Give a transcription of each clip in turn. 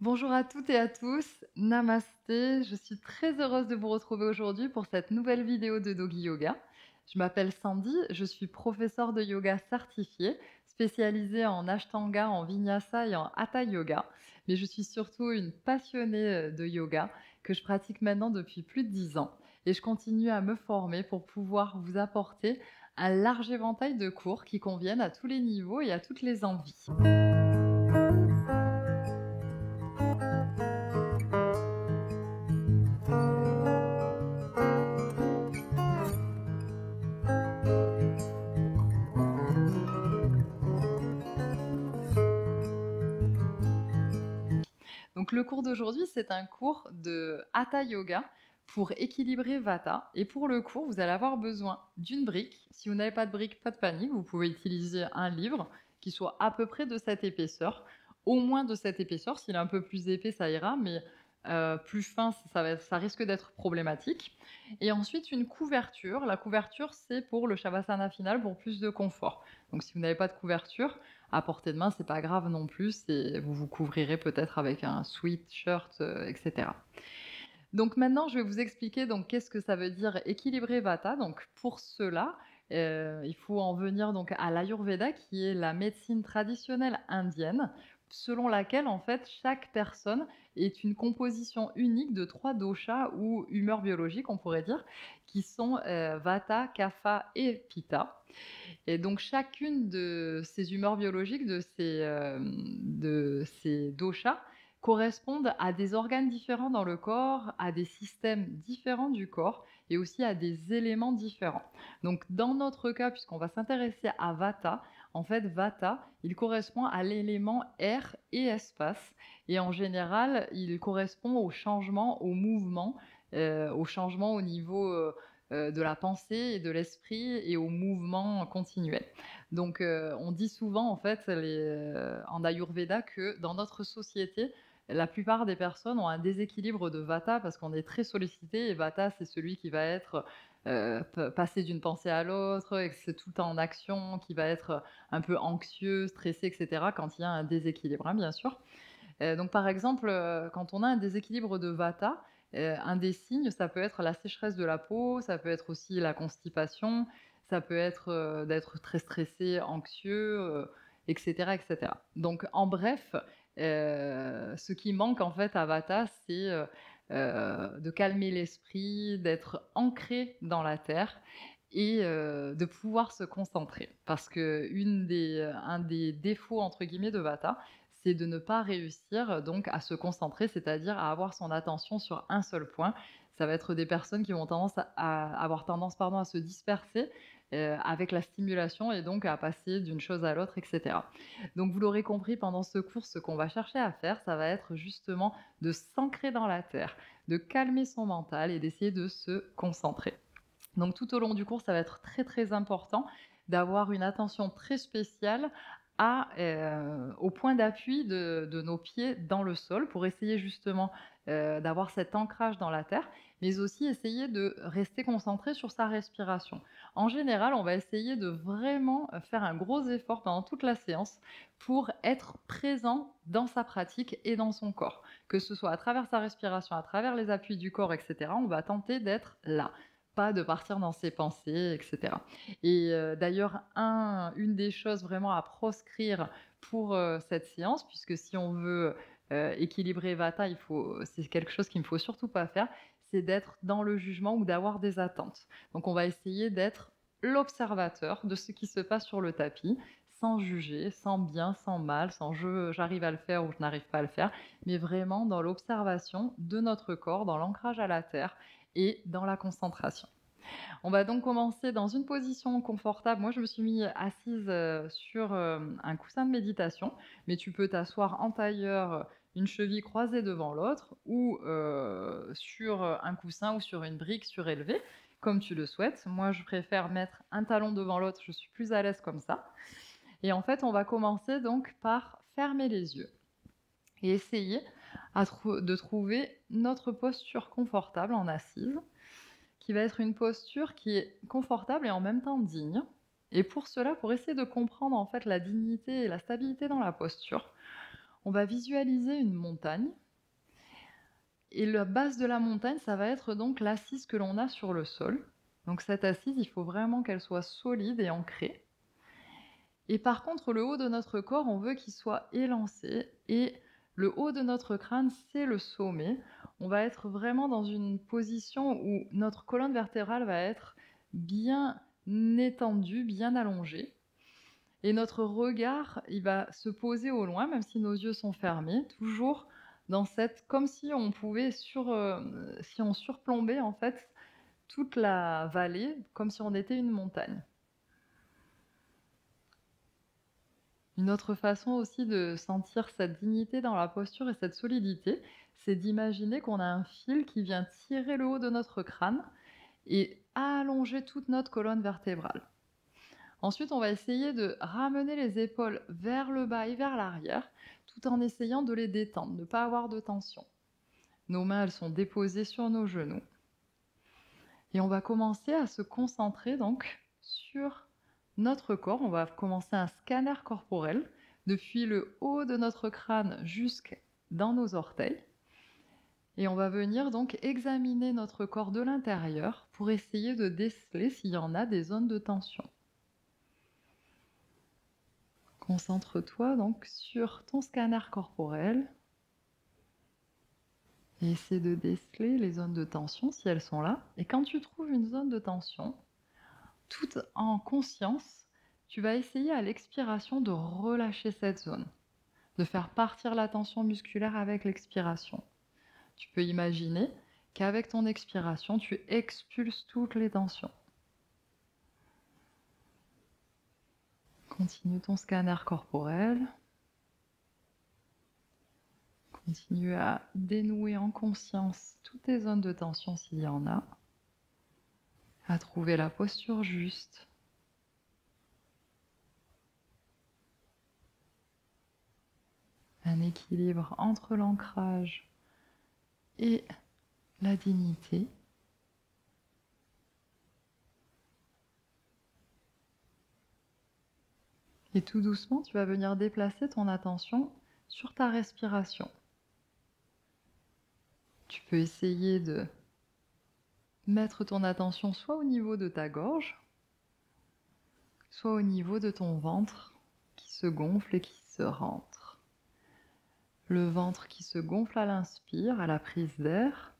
Bonjour à toutes et à tous, namasté, je suis très heureuse de vous retrouver aujourd'hui pour cette nouvelle vidéo de Doggy Yoga. Je m'appelle Sandy, je suis professeure de yoga certifiée, spécialisée en Ashtanga, en Vinyasa et en Hatha Yoga. Mais je suis surtout une passionnée de yoga que je pratique maintenant depuis plus de 10 ans. Et je continue à me former pour pouvoir vous apporter un large éventail de cours qui conviennent à tous les niveaux et à toutes les envies. Donc le cours d'aujourd'hui, c'est un cours de Hatha Yoga pour équilibrer Vata. Et pour le cours, vous allez avoir besoin d'une brique. Si vous n'avez pas de brique, pas de panique, vous pouvez utiliser un livre qui soit à peu près de cette épaisseur, au moins de cette épaisseur. S'il est un peu plus épais, ça ira, mais plus fin, ça risque d'être problématique. Et ensuite, une couverture. La couverture, c'est pour le Shavasana final, pour plus de confort. Donc si vous n'avez pas de couverture, à portée de main, c'est pas grave non plus, vous vous couvrirez peut-être avec un sweatshirt, etc. Donc maintenant, je vais vous expliquer donc qu'est-ce que ça veut dire équilibrer Vata. Donc pour cela, il faut en venir donc à l'Ayurveda, qui est la médecine traditionnelle indienne, selon laquelle en fait chaque personne est une composition unique de 3 doshas ou humeurs biologiques, on pourrait dire, qui sont Vata, Kapha et Pitta. Et donc chacune de ces humeurs biologiques, de ces doshas, correspondent à des organes différents dans le corps, à des systèmes différents du corps et aussi à des éléments différents. Donc dans notre cas, puisqu'on va s'intéresser à Vata, en fait Vata, il correspond à l'élément air et espace et en général, il correspond au changement, au mouvement, au changement au niveau de la pensée et de l'esprit et au mouvement continuel. Donc, on dit souvent en fait en Ayurveda que dans notre société, la plupart des personnes ont un déséquilibre de Vata parce qu'on est très sollicité et Vata, c'est celui qui va être passer d'une pensée à l'autre et que c'est tout le temps en action, qui va être un peu anxieux, stressé, etc. quand il y a un déséquilibre, hein, bien sûr. Donc par exemple, quand on a un déséquilibre de Vata, un des signes, ça peut être la sécheresse de la peau, ça peut être aussi la constipation, ça peut être, d'être très stressé, anxieux, et cetera, et cetera. Donc en bref, ce qui manque en fait à Vata, c'est, de calmer l'esprit, d'être ancré dans la terre et de pouvoir se concentrer. Parce un des «défauts» entre guillemets de Vata, c'est de ne pas réussir donc à se concentrer, c'est-à-dire à avoir son attention sur un seul point. Ça va être des personnes qui vont avoir tendance pardon, à se disperser avec la stimulation et donc à passer d'une chose à l'autre, etc. Donc vous l'aurez compris, pendant ce cours, ce qu'on va chercher à faire, ça va être justement de s'ancrer dans la terre, de calmer son mental et d'essayer de se concentrer. Donc tout au long du cours, ça va être très, très important d'avoir une attention très spéciale au point d'appui de nos pieds dans le sol pour essayer justement, d'avoir cet ancrage dans la terre, mais aussi essayer de rester concentré sur sa respiration. En général, on va essayer de vraiment, faire un gros effort pendant toute la séance pour être présent dans sa pratique et dans son corps. Que ce soit à travers sa respiration, à travers les appuis du corps et cetera, on va tenter d'être là, pas de partir dans ses pensées, et cetera. Et d'ailleurs, une des choses vraiment à proscrire pour, cette séance, puisque si on veut, équilibrer Vata, c'est quelque chose qu'il ne faut surtout pas faire, c'est d'être dans le jugement ou d'avoir des attentes. Donc on va essayer d'être l'observateur de ce qui se passe sur le tapis, sans juger, sans bien, sans mal, sans j'arrive à le faire ou je n'arrive pas à le faire, mais vraiment dans l'observation de notre corps, dans l'ancrage à la terre et dans la concentration. On va donc commencer dans une position confortable. Moi, je me suis mis assise sur un coussin de méditation, mais tu peux t'asseoir en tailleur, une cheville croisée devant l'autre, ou sur un coussin ou sur une brique surélevée, comme tu le souhaites. Moi, je préfère mettre un talon devant l'autre, je suis plus à l'aise comme ça. Et en fait, on va commencer donc par fermer les yeux et essayer de trouver notre posture confortable en assise, qui va être une posture qui est confortable et en même temps digne. Et pour cela, pour essayer de comprendre en fait la dignité et la stabilité dans la posture, On va visualiser une montagne et la base de la montagne, ça va être donc l'assise que l'on a sur le sol. Donc cette assise, il faut vraiment qu'elle soit solide et ancrée. Et par contre, le haut de notre corps, on veut qu'il soit élancé et le haut de notre crâne, c'est le sommet. On va être vraiment dans une position où notre colonne vertébrale va être bien étendue, bien allongée. Et notre regard, il va se poser au loin, même si nos yeux sont fermés, toujours dans cette, comme si on pouvait si on surplombait en fait toute la vallée, comme si on était une montagne. Une autre façon aussi de sentir cette dignité dans la posture et cette solidité, c'est d'imaginer qu'on a un fil qui vient tirer le haut de notre crâne et allonger toute notre colonne vertébrale. Ensuite, on va essayer de ramener les épaules vers le bas et vers l'arrière, tout en essayant de les détendre, de ne pas avoir de tension. Nos mains, elles sont déposées sur nos genoux. Et on va commencer à se concentrer donc sur notre corps. On va commencer un scanner corporel depuis le haut de notre crâne jusque dans nos orteils. Et on va venir donc examiner notre corps de l'intérieur pour essayer de déceler s'il y en a des zones de tension. Concentre-toi donc sur ton scanner corporel et essaie de déceler les zones de tension si elles sont là. Et quand tu trouves une zone de tension, tout en conscience, tu vas essayer à l'expiration de relâcher cette zone, de faire partir la tension musculaire avec l'expiration. Tu peux imaginer qu'avec ton expiration, tu expulses toutes les tensions. Continue ton scanner corporel. Continue à dénouer en conscience toutes tes zones de tension s'il y en a. À trouver la posture juste. Un équilibre entre l'ancrage et la dignité. Et tout doucement, tu vas venir déplacer ton attention sur ta respiration. Tu peux essayer de mettre ton attention soit au niveau de ta gorge, soit au niveau de ton ventre qui se gonfle et qui se rentre. Le ventre qui se gonfle à l'inspire, à la prise d'air,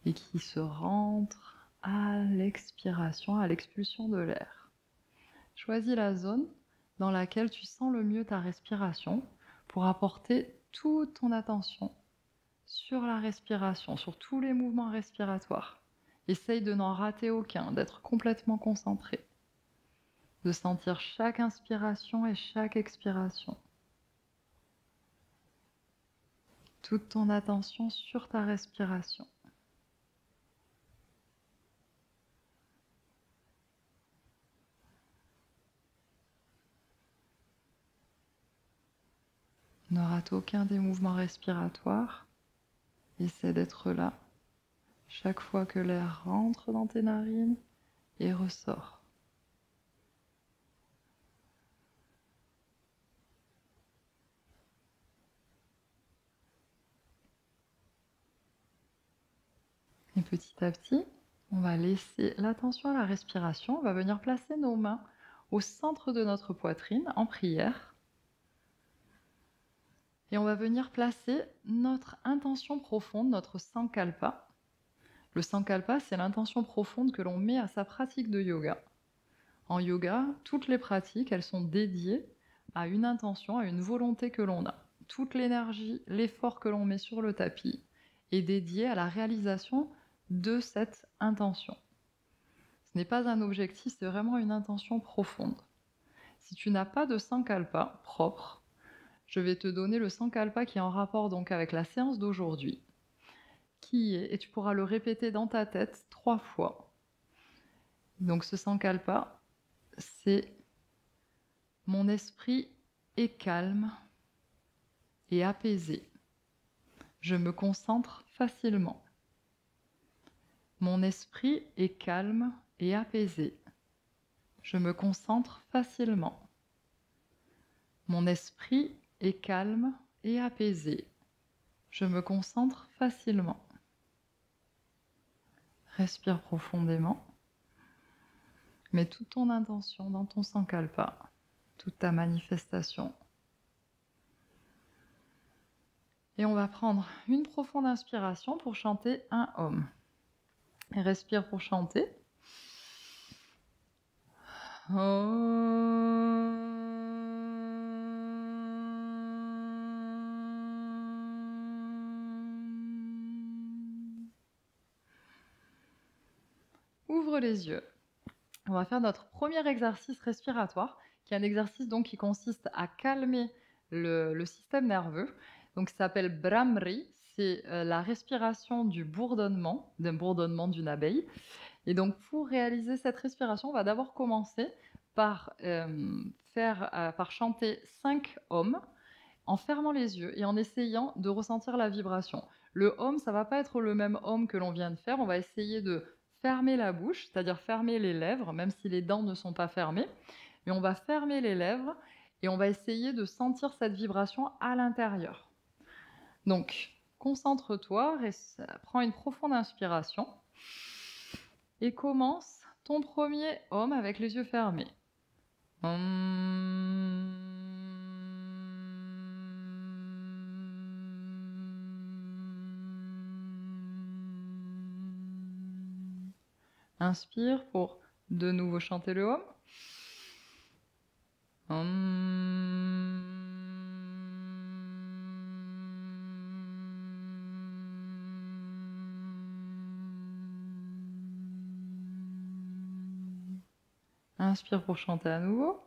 et qui se rentre à l'expiration, à l'expulsion de l'air. Choisis la zone dans laquelle tu sens le mieux ta respiration pour apporter toute ton attention sur la respiration, sur tous les mouvements respiratoires. Essaye de n'en rater aucun, d'être complètement concentré, de sentir chaque inspiration et chaque expiration. Toute ton attention sur ta respiration. Ne rate aucun des mouvements respiratoires. Essaie d'être là chaque fois que l'air rentre dans tes narines et ressort. Et petit à petit, on va laisser l'attention à la respiration. On va venir placer nos mains au centre de notre poitrine en prière. Et on va venir placer notre intention profonde, notre sankalpa. Le sankalpa, c'est l'intention profonde que l'on met à sa pratique de yoga. En yoga, toutes les pratiques, elles sont dédiées à une intention, à une volonté que l'on a. Toute l'énergie, l'effort que l'on met sur le tapis est dédié à la réalisation de cette intention. Ce n'est pas un objectif, c'est vraiment une intention profonde. Si tu n'as pas de sankalpa propre, je vais te donner le sankalpa qui est en rapport donc avec la séance d'aujourd'hui, qui est, et tu pourras le répéter dans ta tête 3 fois. Donc ce sankalpa, c'est mon esprit est calme et apaisé. Je me concentre facilement. Mon esprit est calme et apaisé. Je me concentre facilement. Mon esprit est calme et apaisé. Je me concentre facilement. Respire profondément. Mets toute ton intention dans ton sankalpa, toute ta manifestation. Et on va prendre une profonde inspiration pour chanter un Om. Et respire pour chanter. Ouvre les yeux. On va faire notre premier exercice respiratoire, qui est un exercice donc qui consiste à calmer le système nerveux. Donc, ça s'appelle Brahmri. C'est la respiration du bourdonnement, d'un bourdonnement d'une abeille. Et donc, pour réaliser cette respiration, on va d'abord commencer par, par chanter 5 Om en fermant les yeux et en essayant de ressentir la vibration. Le Om, ça ne va pas être le même Om que l'on vient de faire. On va essayer de fermer la bouche, c'est-à-dire fermer les lèvres, même si les dents ne sont pas fermées. Mais on va fermer les lèvres et on va essayer de sentir cette vibration à l'intérieur. Donc, concentre-toi, prends une profonde inspiration et commence ton premier Om avec les yeux fermés. Inspire pour de nouveau chanter le Om. Inspire pour chanter à nouveau.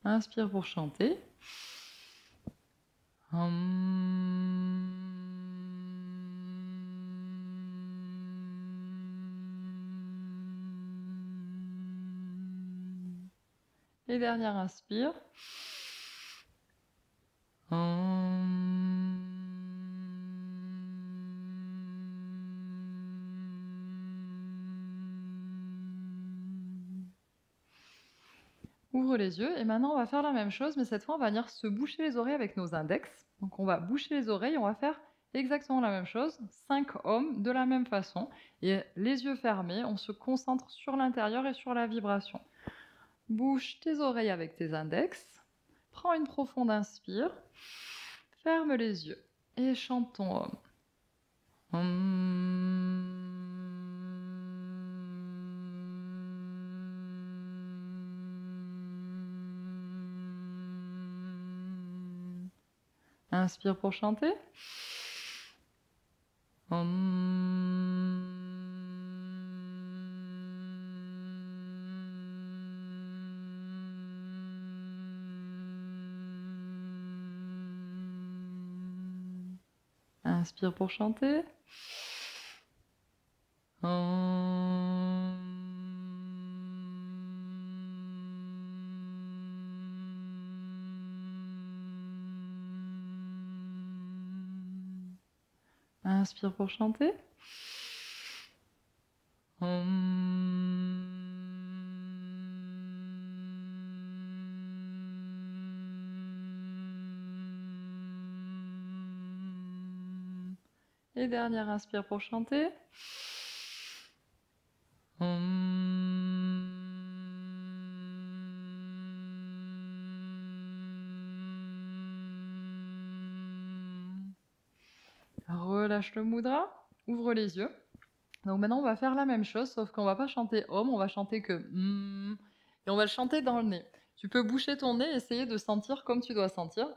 Inspire pour chanter. Et dernière inspire. Ouvre les yeux et maintenant on va faire la même chose, mais cette fois on va venir se boucher les oreilles avec nos index. Donc on va boucher les oreilles, on va faire exactement la même chose, 5 Om de la même façon. Et les yeux fermés, on se concentre sur l'intérieur et sur la vibration. Bouche tes oreilles avec tes index. Prends une profonde inspire. Ferme les yeux et chante ton Om. Inspire pour chanter. Inspire pour chanter. Inspire pour chanter. Et dernière inspire pour chanter. Relâche le mudra, ouvre les yeux. Donc maintenant on va faire la même chose, sauf qu'on va pas chanter Om, on va chanter que et on va le chanter dans le nez. Tu peux boucher ton nez et essayer de sentir comme tu dois sentir.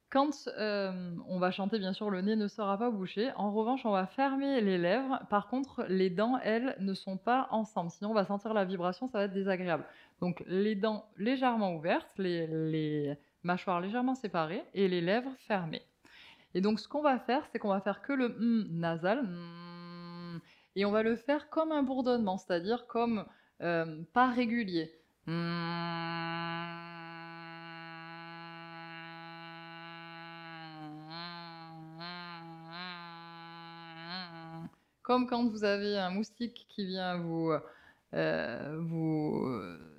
Quand on va chanter, bien sûr, le nez ne sera pas bouché. En revanche, on va fermer les lèvres. Par contre, les dents, elles, ne sont pas ensemble. Sinon, on va sentir la vibration, ça va être désagréable. Donc, les dents légèrement ouvertes, les mâchoires légèrement séparées et les lèvres fermées. Et donc, ce qu'on va faire, c'est qu'on va faire que le nasal. Et on va le faire comme un bourdonnement, c'est-à-dire comme pas régulier. . Comme quand vous avez un moustique qui vient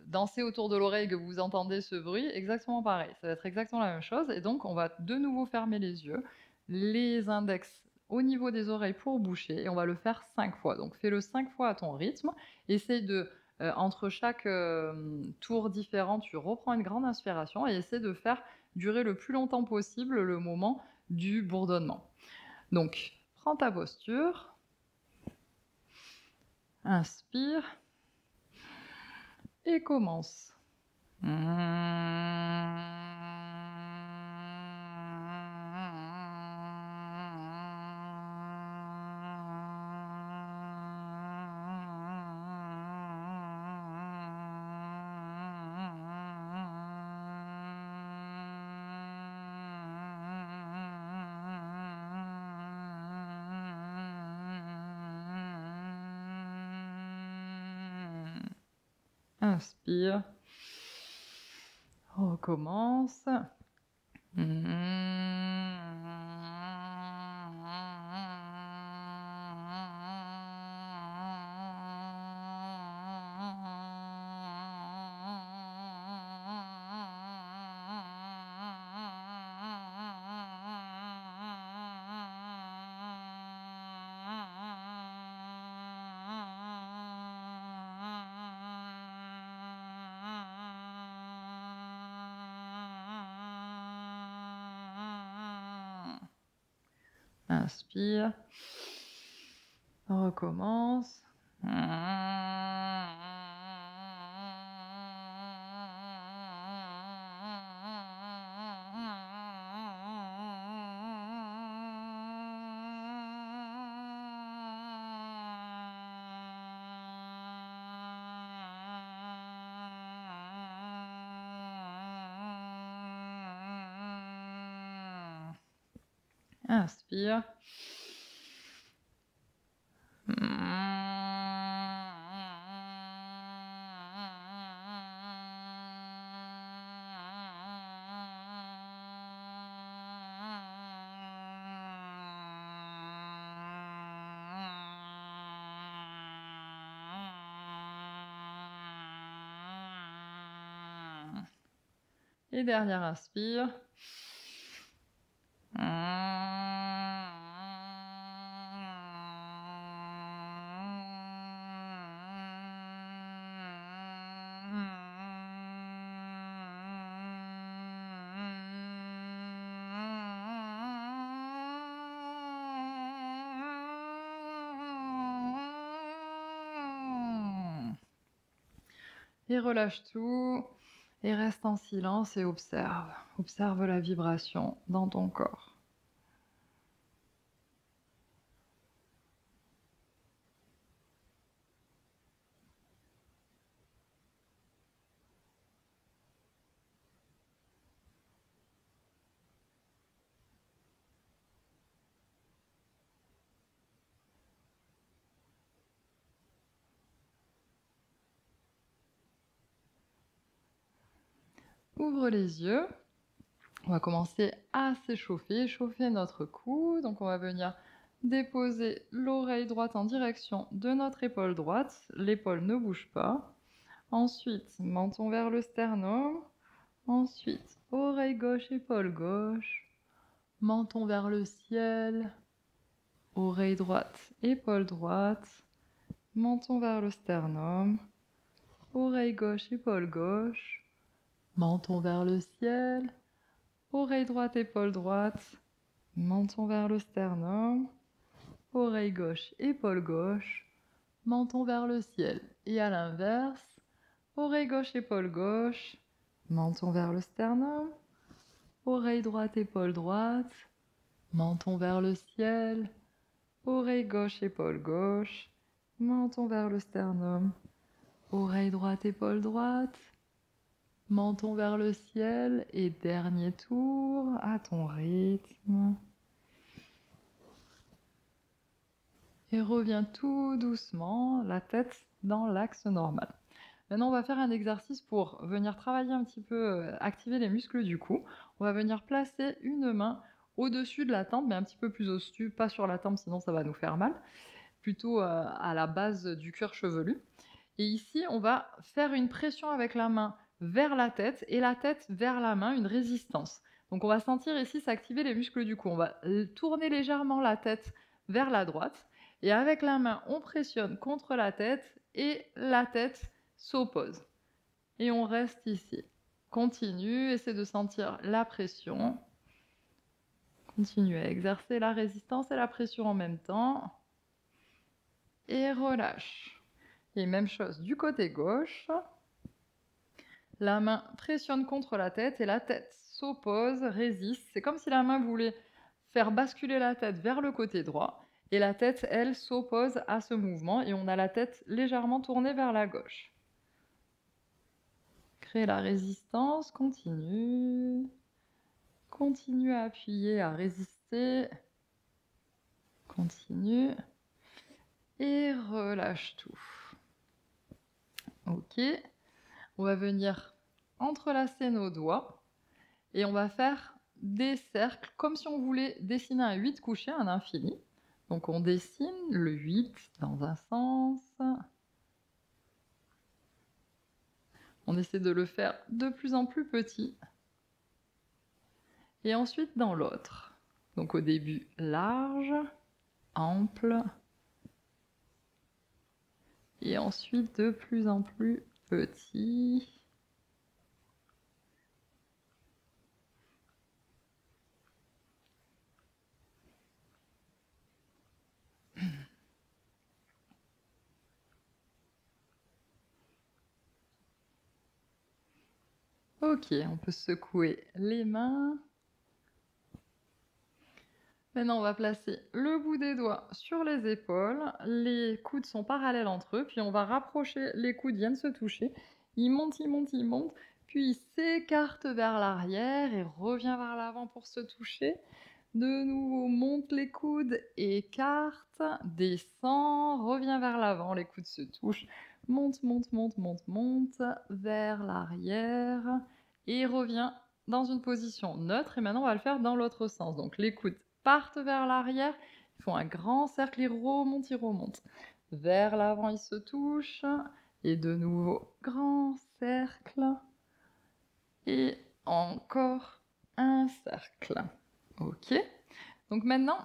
danser autour de l'oreille, que vous entendez ce bruit, exactement pareil. Ça va être exactement la même chose et donc on va de nouveau fermer les yeux, les index au niveau des oreilles pour boucher et on va le faire 5 fois. Donc fais-le 5 fois à ton rythme. Essaye de, entre chaque, tour différent, tu reprends une grande inspiration et essaie de faire durer le plus longtemps possible le moment du bourdonnement. Donc prends ta posture, inspire et commence. Inspire. Recommence. Inspire. Recommence. Inspire. Et dernière inspire. Et relâche tout. Et reste en silence et observe. Observe la vibration dans ton corps. Ouvre les yeux. On va commencer à s'échauffer, chauffer notre cou. Donc on va venir déposer l'oreille droite en direction de notre épaule droite. L'épaule ne bouge pas. Ensuite, menton vers le sternum. Ensuite, oreille gauche, épaule gauche. Menton vers le ciel. Oreille droite, épaule droite. Menton vers le sternum. Oreille gauche, épaule gauche. Menton vers le ciel. Oreille droite, épaule droite. Menton vers le sternum. Oreille gauche, épaule gauche. Menton vers le ciel. Et à l'inverse, oreille gauche, épaule gauche. Menton vers le sternum. Oreille droite, épaule droite. Menton vers le ciel. Oreille gauche, épaule gauche. Menton vers le sternum. Oreille droite, épaule droite. Menton vers le ciel. Et dernier tour à ton rythme. Et reviens tout doucement, la tête dans l'axe normal. Maintenant, on va faire un exercice pour venir travailler un petit peu, activer les muscles du cou. On va venir placer une main au-dessus de la tempe, mais un petit peu plus au-dessus, pas sur la tempe, sinon ça va nous faire mal. plutôt à la base du cuir chevelu. Et ici, on va faire une pression avec la main vers la tête et la tête vers la main, une résistance. Donc on va sentir ici s'activer les muscles du cou. On va tourner légèrement la tête vers la droite et avec la main, on pressionne contre la tête et la tête s'oppose. Et on reste ici. Continue, essaie de sentir la pression. Continue à exercer la résistance et la pression en même temps. Et relâche. Et même chose du côté gauche. La main pressionne contre la tête et la tête s'oppose, résiste. C'est comme si la main voulait faire basculer la tête vers le côté droit. Et la tête, elle, s'oppose à ce mouvement et on a la tête légèrement tournée vers la gauche. Crée la résistance, continue. Continue à appuyer, à résister. Continue. Et relâche tout. Ok. On va venir entrelacer nos doigts et on va faire des cercles comme si on voulait dessiner un 8 couché, un infini. Donc on dessine le 8 dans un sens. On essaie de le faire de plus en plus petit. Et ensuite dans l'autre. Donc au début large, ample. Et ensuite de plus en plus petit. Ok, on peut secouer les mains. Maintenant, on va placer le bout des doigts sur les épaules. Les coudes sont parallèles entre eux. Puis on va rapprocher, les coudes viennent se toucher. Ils montent, ils montent, ils montent. Puis ils s'écartent vers l'arrière et revient vers l'avant pour se toucher. De nouveau, monte les coudes, écarte, descend, revient vers l'avant. Les coudes se touchent. Monte, monte, monte, monte, monte vers l'arrière et revient dans une position neutre. Et maintenant, on va le faire dans l'autre sens. Donc les coudes partent vers l'arrière, ils font un grand cercle, ils remontent. Vers l'avant, ils se touchent. Et de nouveau, grand cercle. Et encore un cercle. Ok. Donc maintenant,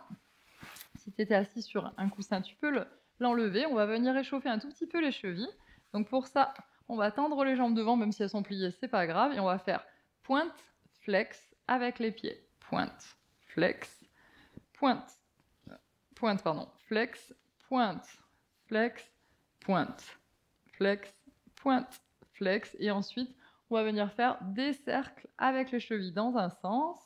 si tu étais assis sur un coussin, tu peux l'enlever. On va venir réchauffer un tout petit peu les chevilles. Donc pour ça, on va tendre les jambes devant, même si elles sont pliées, c'est pas grave. Et on va faire pointe, flex avec les pieds. Pointe, flex, pointe, pointe, pardon, flex, pointe, flex, pointe, flex, pointe, flex. Et ensuite, on va venir faire des cercles avec les chevilles dans un sens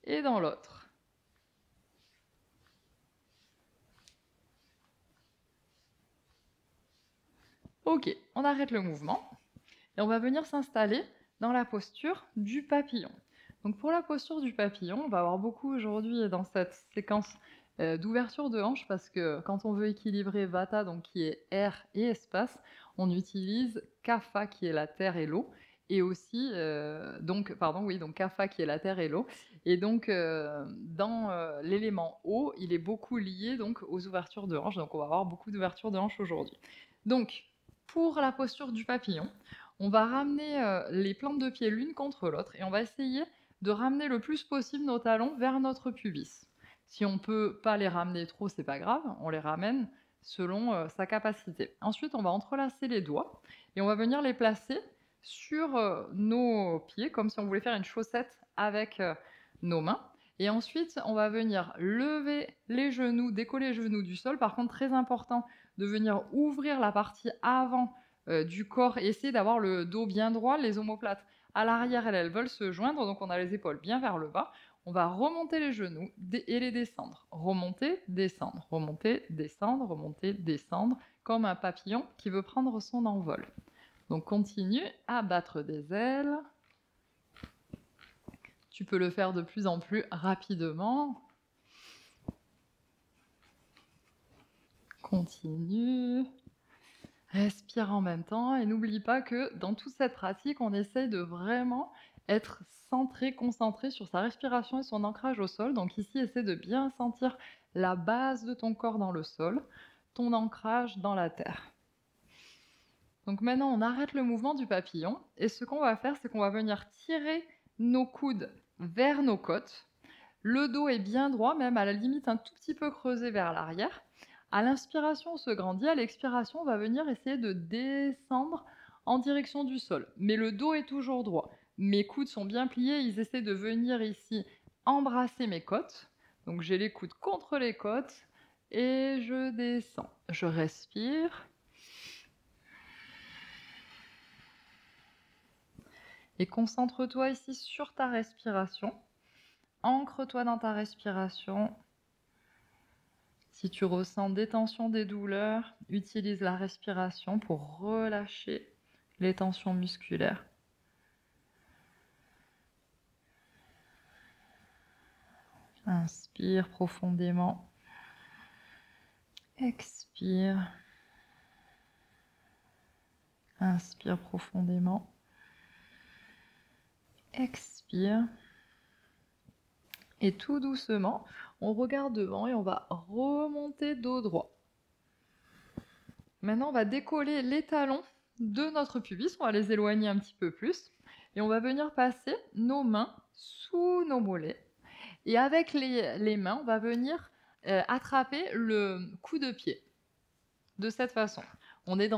et dans l'autre. Ok, on arrête le mouvement et on va venir s'installer dans la posture du papillon. Donc pour la posture du papillon, on va avoir beaucoup aujourd'hui dans cette séquence d'ouverture de hanche parce que quand on veut équilibrer Vata, donc qui est air et espace, on utilise Kapha qui est la terre et l'eau, et aussi donc Kapha qui est la terre et l'eau, et donc dans l'élément eau, il est beaucoup lié donc aux ouvertures de hanche, donc on va avoir beaucoup d'ouvertures de hanche aujourd'hui. Donc pour la posture du papillon, on va ramener les plantes de pied l'une contre l'autre et on va essayer de ramener le plus possible nos talons vers notre pubis. Si on peut pas les ramener trop, c'est pas grave, on les ramène selon sa capacité. Ensuite, on va entrelacer les doigts et on va venir les placer sur nos pieds, comme si on voulait faire une chaussette avec nos mains. Et ensuite, on va venir lever les genoux, décoller les genoux du sol. Par contre, très important de venir ouvrir la partie avant du corps et essayer d'avoir le dos bien droit, les omoplates à l'arrière, elles veulent se joindre, donc on a les épaules bien vers le bas. On va remonter les genoux et les descendre. Remonter, descendre, remonter, descendre, remonter, descendre, comme un papillon qui veut prendre son envol. Donc continue à battre des ailes. Tu peux le faire de plus en plus rapidement. Continue. Respire en même temps et n'oublie pas que dans toute cette pratique, on essaye de vraiment être centré, concentré sur sa respiration et son ancrage au sol. Donc ici, essaie de bien sentir la base de ton corps dans le sol, ton ancrage dans la terre. Donc maintenant, on arrête le mouvement du papillon et ce qu'on va faire, c'est qu'on va venir tirer nos coudes vers nos côtes. Le dos est bien droit, même à la limite un tout petit peu creusé vers l'arrière. À l'inspiration, on se grandit. À l'expiration, on va venir essayer de descendre en direction du sol. Mais le dos est toujours droit. Mes coudes sont bien pliés. Ils essaient de venir ici embrasser mes côtes. Donc j'ai les coudes contre les côtes et je descends. Je respire. Et concentre-toi ici sur ta respiration. Ancre-toi dans ta respiration. Si tu ressens des tensions, des douleurs, utilise la respiration pour relâcher les tensions musculaires. Inspire profondément. Expire. Inspire profondément. Expire. Et tout doucement, on regarde devant et on va remonter dos droit. Maintenant, on va décoller les talons de notre pubis, on va les éloigner un petit peu plus. Et on va venir passer nos mains sous nos mollets. Et avec les mains, on va venir attraper le coup de pied. De cette façon. On est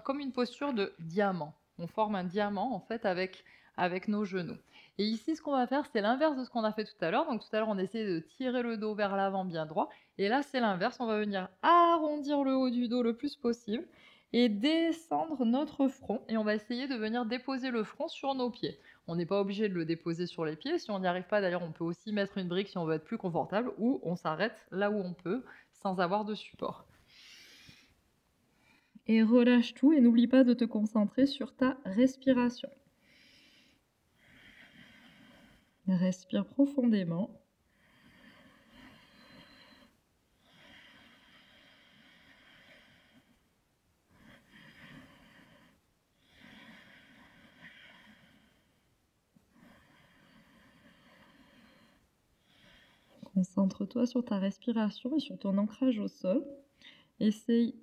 comme une posture de diamant. On forme un diamant en fait avec nos genoux. Et ici, ce qu'on va faire, c'est l'inverse de ce qu'on a fait tout à l'heure. Donc tout à l'heure, on essayait de tirer le dos vers l'avant bien droit. Et là, c'est l'inverse. On va venir arrondir le haut du dos le plus possible et descendre notre front. Et on va essayer de venir déposer le front sur nos pieds. On n'est pas obligé de le déposer sur les pieds. Si on n'y arrive pas, d'ailleurs, on peut aussi mettre une brique si on veut être plus confortable, ou on s'arrête là où on peut sans avoir de support. Et relâche tout et n'oublie pas de te concentrer sur ta respiration. Respire profondément. Concentre-toi sur ta respiration et sur ton ancrage au sol. Essaye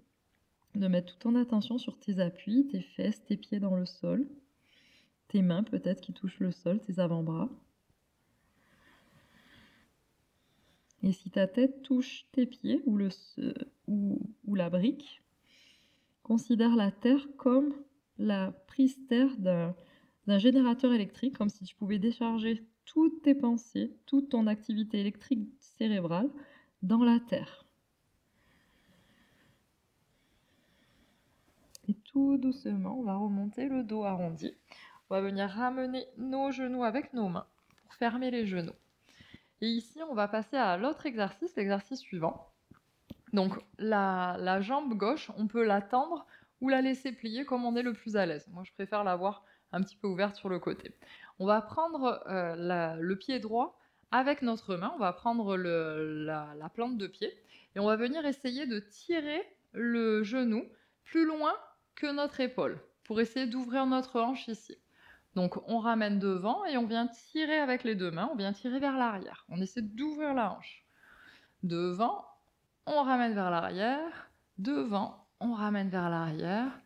de mettre toute ton attention sur tes appuis, tes fesses, tes pieds dans le sol, tes mains peut-être qui touchent le sol, tes avant-bras. Et si ta tête touche tes pieds ou la brique, considère la terre comme la prise terre d'un générateur électrique, comme si tu pouvais décharger toutes tes pensées, toute ton activité électrique cérébrale dans la terre. Et tout doucement, on va remonter le dos arrondi. On va venir ramener nos genoux avec nos mains pour fermer les genoux. Et ici, on va passer à l'autre exercice, l'exercice suivant. Donc, la jambe gauche, on peut la tendre ou la laisser plier comme on est le plus à l'aise. Moi, je préfère l'avoir un petit peu ouverte sur le côté. On va prendre le pied droit avec notre main. On va prendre la plante de pied et on va venir essayer de tirer le genou plus loin que notre épaule pour essayer d'ouvrir notre hanche ici. Donc on ramène devant et on vient tirer avec les deux mains, on vient tirer vers l'arrière. On essaie d'ouvrir la hanche. Devant, on ramène vers l'arrière. Devant, on ramène vers l'arrière.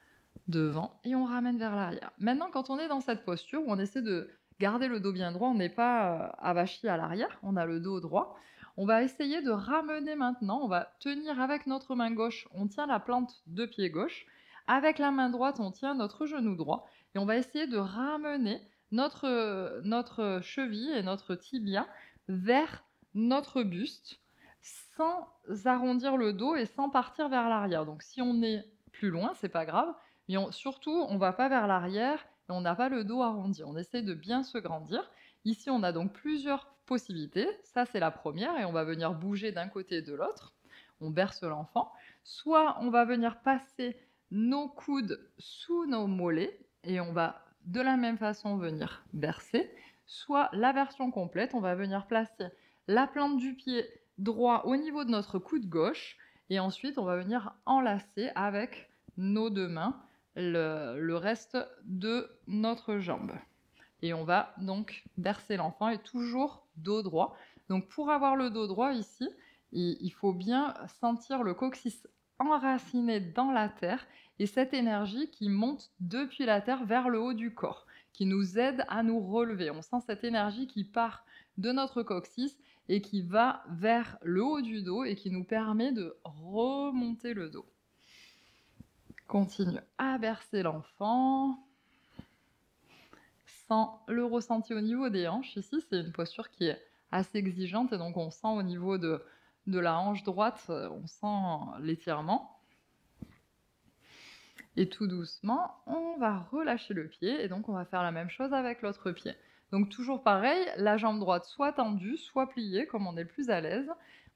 Devant et on ramène vers l'arrière. Maintenant, quand on est dans cette posture où on essaie de garder le dos bien droit, on n'est pas avachi à l'arrière, on a le dos droit. On va essayer de ramener maintenant, on va tenir avec notre main gauche, on tient la plante de pied gauche. Avec la main droite, on tient notre genou droit et on va essayer de ramener notre cheville et notre tibia vers notre buste sans arrondir le dos et sans partir vers l'arrière. Donc si on est plus loin, c'est pas grave, mais surtout on va pas vers l'arrière et on n'a pas le dos arrondi. On essaie de bien se grandir. Ici, on a donc plusieurs possibilités. Ça, c'est la première et on va venir bouger d'un côté et de l'autre. On berce l'enfant. Soit on va venir passer nos coudes sous nos mollets et on va de la même façon venir bercer. Soit la version complète, on va venir placer la plante du pied droit au niveau de notre coude gauche et ensuite on va venir enlacer avec nos deux mains le reste de notre jambe. Et on va donc bercer l'enfant et toujours dos droit. Donc pour avoir le dos droit ici, il faut bien sentir le coccyx enraciné dans la terre et cette énergie qui monte depuis la terre vers le haut du corps, qui nous aide à nous relever. On sent cette énergie qui part de notre coccyx et qui va vers le haut du dos et qui nous permet de remonter le dos. Continue à bercer l'enfant sans le ressenti au niveau des hanches. Ici, c'est une posture qui est assez exigeante et donc on sent au niveau de la hanche droite, on sent l'étirement. Et tout doucement, on va relâcher le pied et donc on va faire la même chose avec l'autre pied. Donc toujours pareil, la jambe droite soit tendue, soit pliée, comme on est le plus à l'aise.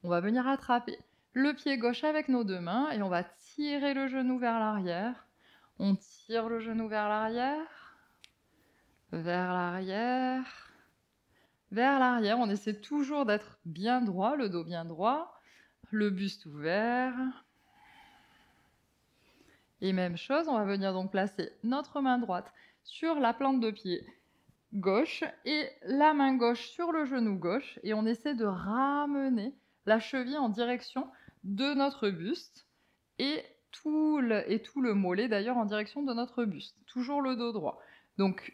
On va venir attraper le pied gauche avec nos deux mains et on va tirer le genou vers l'arrière. On tire le genou vers l'arrière, vers l'arrière, vers l'arrière. On essaie toujours d'être bien droit, le dos bien droit, le buste ouvert. Et même chose, on va venir donc placer notre main droite sur la plante de pied gauche et la main gauche sur le genou gauche et on essaie de ramener la cheville en direction de notre buste et tout le mollet d'ailleurs en direction de notre buste. Toujours le dos droit. Donc,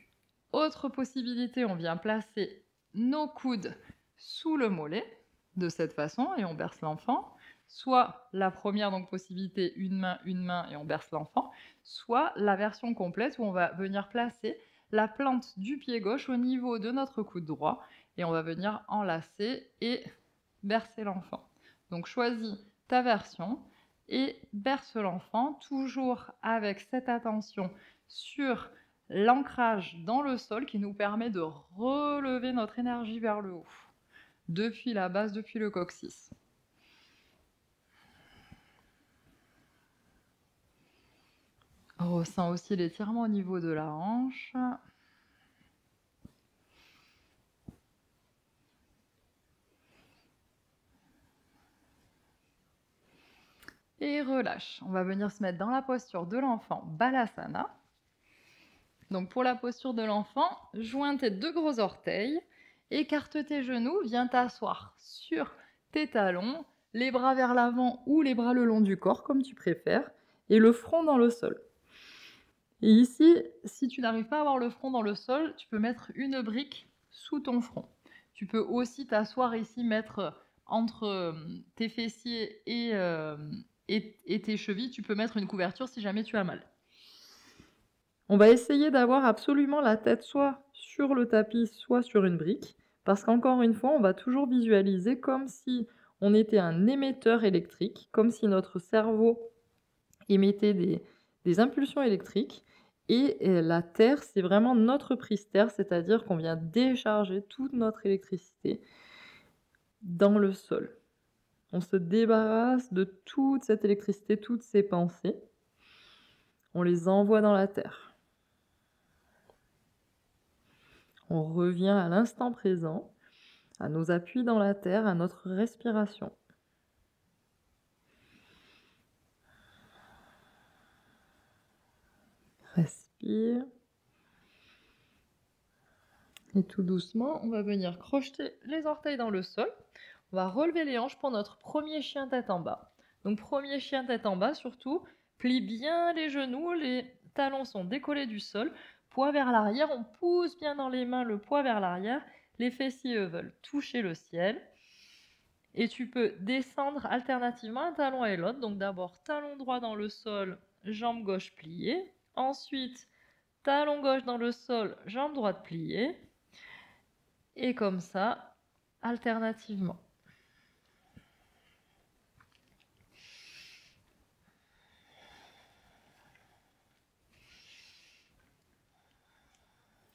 autre possibilité, on vient placer nos coudes sous le mollet de cette façon et on berce l'enfant. Soit la première donc possibilité, une main et on berce l'enfant, soit la version complète où on va venir placer la plante du pied gauche au niveau de notre coude droit et on va venir enlacer et bercer l'enfant. Donc choisis ta version et berce l'enfant, toujours avec cette attention sur l'ancrage dans le sol qui nous permet de relever notre énergie vers le haut, depuis la base, depuis le coccyx. On ressent aussi l'étirement au niveau de la hanche. Et relâche. On va venir se mettre dans la posture de l'enfant Balasana. Donc pour la posture de l'enfant, joins tes deux gros orteils, écarte tes genoux, viens t'asseoir sur tes talons, les bras vers l'avant ou les bras le long du corps, comme tu préfères, et le front dans le sol. Et ici, si tu n'arrives pas à avoir le front dans le sol, tu peux mettre une brique sous ton front. Tu peux aussi t'asseoir ici, mettre entre tes fessiers et tes chevilles, tu peux mettre une couverture si jamais tu as mal. On va essayer d'avoir absolument la tête soit sur le tapis, soit sur une brique, parce qu'encore une fois, on va toujours visualiser comme si on était un émetteur électrique, comme si notre cerveau émettait des impulsions électriques, et la Terre, c'est vraiment notre prise Terre, c'est-à-dire qu'on vient décharger toute notre électricité dans le sol. On se débarrasse de toute cette électricité, toutes ces pensées, on les envoie dans la Terre. On revient à l'instant présent, à nos appuis dans la terre, à notre respiration. Respire. Et tout doucement, on va venir crocheter les orteils dans le sol. On va relever les hanches pour notre premier chien tête en bas. Donc premier chien tête en bas, surtout, plie bien les genoux, les talons sont décollés du sol, poids vers l'arrière, on pousse bien dans les mains le poids vers l'arrière, les fessiers eux veulent toucher le ciel. Et tu peux descendre alternativement un talon et l'autre. Donc d'abord talon droit dans le sol, jambe gauche pliée. Ensuite, talon gauche dans le sol, jambe droite pliée. Et comme ça, alternativement.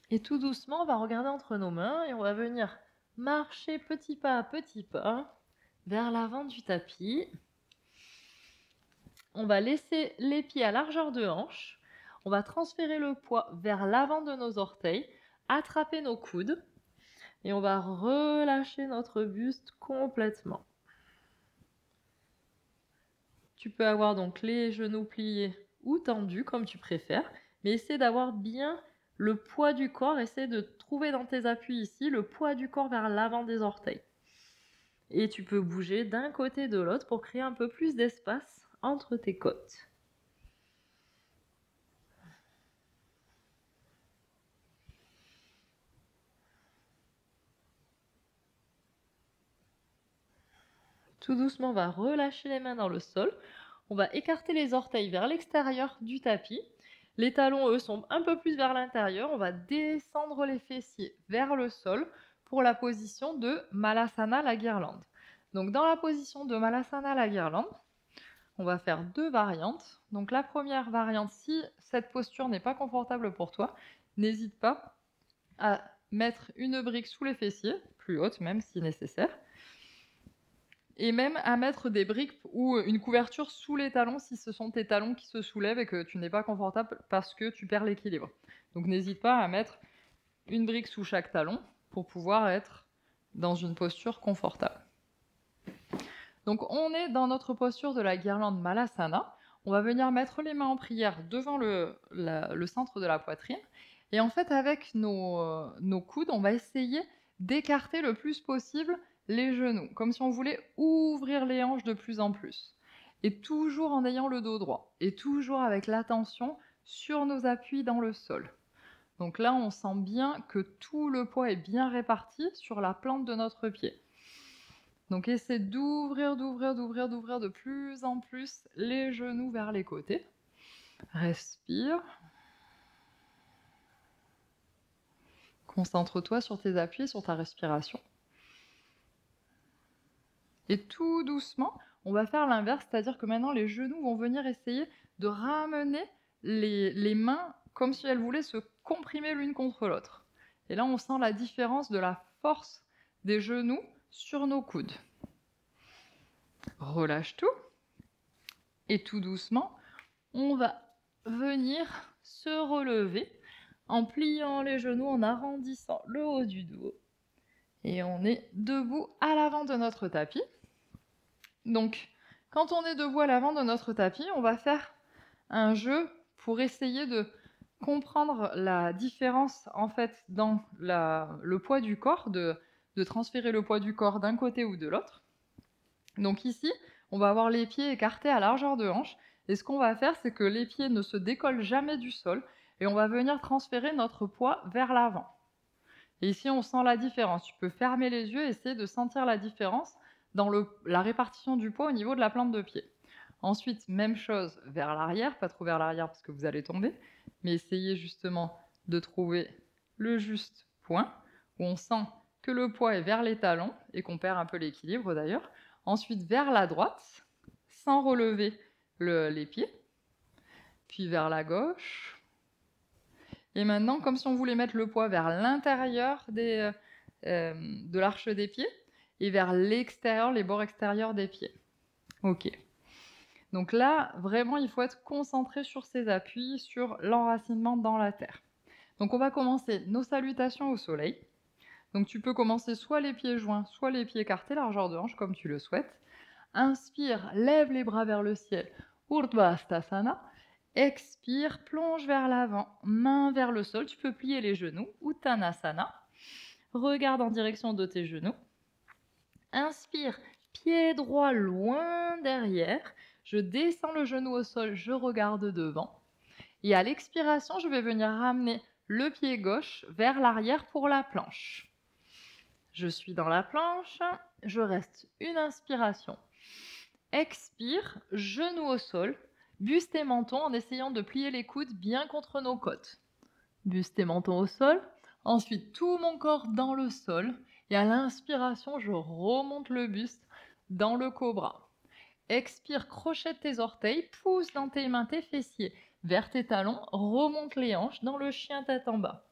Et tout doucement, on va regarder entre nos mains et on va venir marcher petit pas vers l'avant du tapis. On va laisser les pieds à largeur de hanche. On va transférer le poids vers l'avant de nos orteils, attraper nos coudes et on va relâcher notre buste complètement. Tu peux avoir donc les genoux pliés ou tendus comme tu préfères, mais essaie d'avoir bien le poids du corps, essaie de trouver dans tes appuis ici le poids du corps vers l'avant des orteils. Et tu peux bouger d'un côté et de l'autre pour créer un peu plus d'espace entre tes côtes. Tout doucement, on va relâcher les mains dans le sol. On va écarter les orteils vers l'extérieur du tapis. Les talons, eux, sont un peu plus vers l'intérieur. On va descendre les fessiers vers le sol pour la position de Malasana, la guirlande. Donc, dans la position de Malasana, la guirlande, on va faire 2 variantes. Donc, la première variante, si cette posture n'est pas confortable pour toi, n'hésite pas à mettre une brique sous les fessiers, plus haute même si nécessaire, et même à mettre des briques ou une couverture sous les talons si ce sont tes talons qui se soulèvent et que tu n'es pas confortable parce que tu perds l'équilibre. Donc n'hésite pas à mettre une brique sous chaque talon pour pouvoir être dans une posture confortable. Donc on est dans notre posture de la guirlande Malasana. On va venir mettre les mains en prière devant le centre de la poitrine. Et en fait, avec nos coudes, on va essayer d'écarter le plus possible les genoux, comme si on voulait ouvrir les hanches de plus en plus. Et toujours en ayant le dos droit. Et toujours avec l'attention sur nos appuis dans le sol. Donc là, on sent bien que tout le poids est bien réparti sur la plante de notre pied. Donc essaie d'ouvrir de plus en plus les genoux vers les côtés. Respire. Concentre-toi sur tes appuis, sur ta respiration. Et tout doucement, on va faire l'inverse, c'est-à-dire que maintenant les genoux vont venir essayer de ramener les mains comme si elles voulaient se comprimer l'une contre l'autre. Et là, on sent la différence de la force des genoux sur nos coudes. Relâche tout. Et tout doucement, on va venir se relever en pliant les genoux, en arrondissant le haut du dos. Et on est debout à l'avant de notre tapis. Donc, quand on est debout à l'avant de notre tapis, on va faire un jeu pour essayer de comprendre la différence en fait dans le poids du corps, de transférer le poids du corps d'un côté ou de l'autre. Donc ici, on va avoir les pieds écartés à largeur de hanche. Et ce qu'on va faire, c'est que les pieds ne se décollent jamais du sol. Et on va venir transférer notre poids vers l'avant. Et ici, on sent la différence. Tu peux fermer les yeux et essayer de sentir la différence dans la répartition du poids au niveau de la plante de pied. Ensuite, même chose vers l'arrière, pas trop vers l'arrière parce que vous allez tomber, mais essayez justement de trouver le juste point où on sent que le poids est vers les talons et qu'on perd un peu l'équilibre d'ailleurs. Ensuite, vers la droite, sans relever les pieds, puis vers la gauche. Et maintenant, comme si on voulait mettre le poids vers l'intérieur de l'arche des pieds et vers l'extérieur, les bords extérieurs des pieds. Ok. Donc là, vraiment, il faut être concentré sur ses appuis, sur l'enracinement dans la terre. Donc on va commencer nos salutations au soleil. Donc tu peux commencer soit les pieds joints, soit les pieds écartés, largeur de hanche, comme tu le souhaites. Inspire, lève les bras vers le ciel, Urdhva Hastasana. Expire, plonge vers l'avant, main vers le sol. Tu peux plier les genoux, Uttanasana. Regarde en direction de tes genoux. Inspire, pied droit loin derrière. Je descends le genou au sol, je regarde devant. Et à l'expiration, je vais venir ramener le pied gauche vers l'arrière pour la planche. Je suis dans la planche, je reste une inspiration. Expire, genou au sol, buste et menton en essayant de plier les coudes bien contre nos côtes. Buste et menton au sol, ensuite tout mon corps dans le sol, et à l'inspiration, je remonte le buste dans le cobra. Expire, crochette tes orteils, pousse dans tes mains tes fessiers vers tes talons, remonte les hanches dans le chien tête en bas.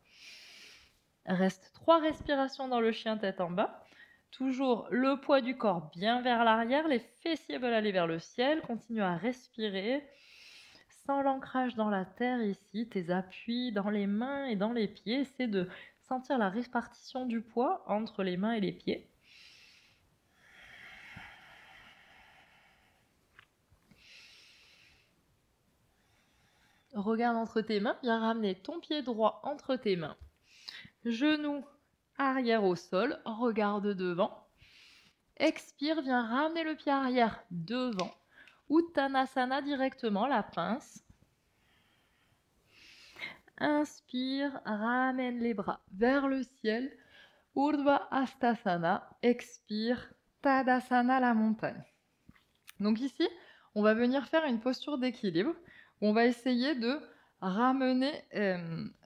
Reste 3 respirations dans le chien tête en bas. Toujours le poids du corps bien vers l'arrière, les fessiers veulent aller vers le ciel. Continue à respirer. Sans l'ancrage dans la terre ici, tes appuis dans les mains et dans les pieds. Essaie de sentir la répartition du poids entre les mains et les pieds. Regarde entre tes mains, viens ramener ton pied droit entre tes mains. Genou arrière au sol, regarde devant. Expire, viens ramener le pied arrière devant. Uttanasana directement, la pince. Inspire, ramène les bras vers le ciel. Urdhva Hastasana. Expire, Tadasana, la montagne. Donc ici, on va venir faire une posture d'équilibre où on va essayer de ramener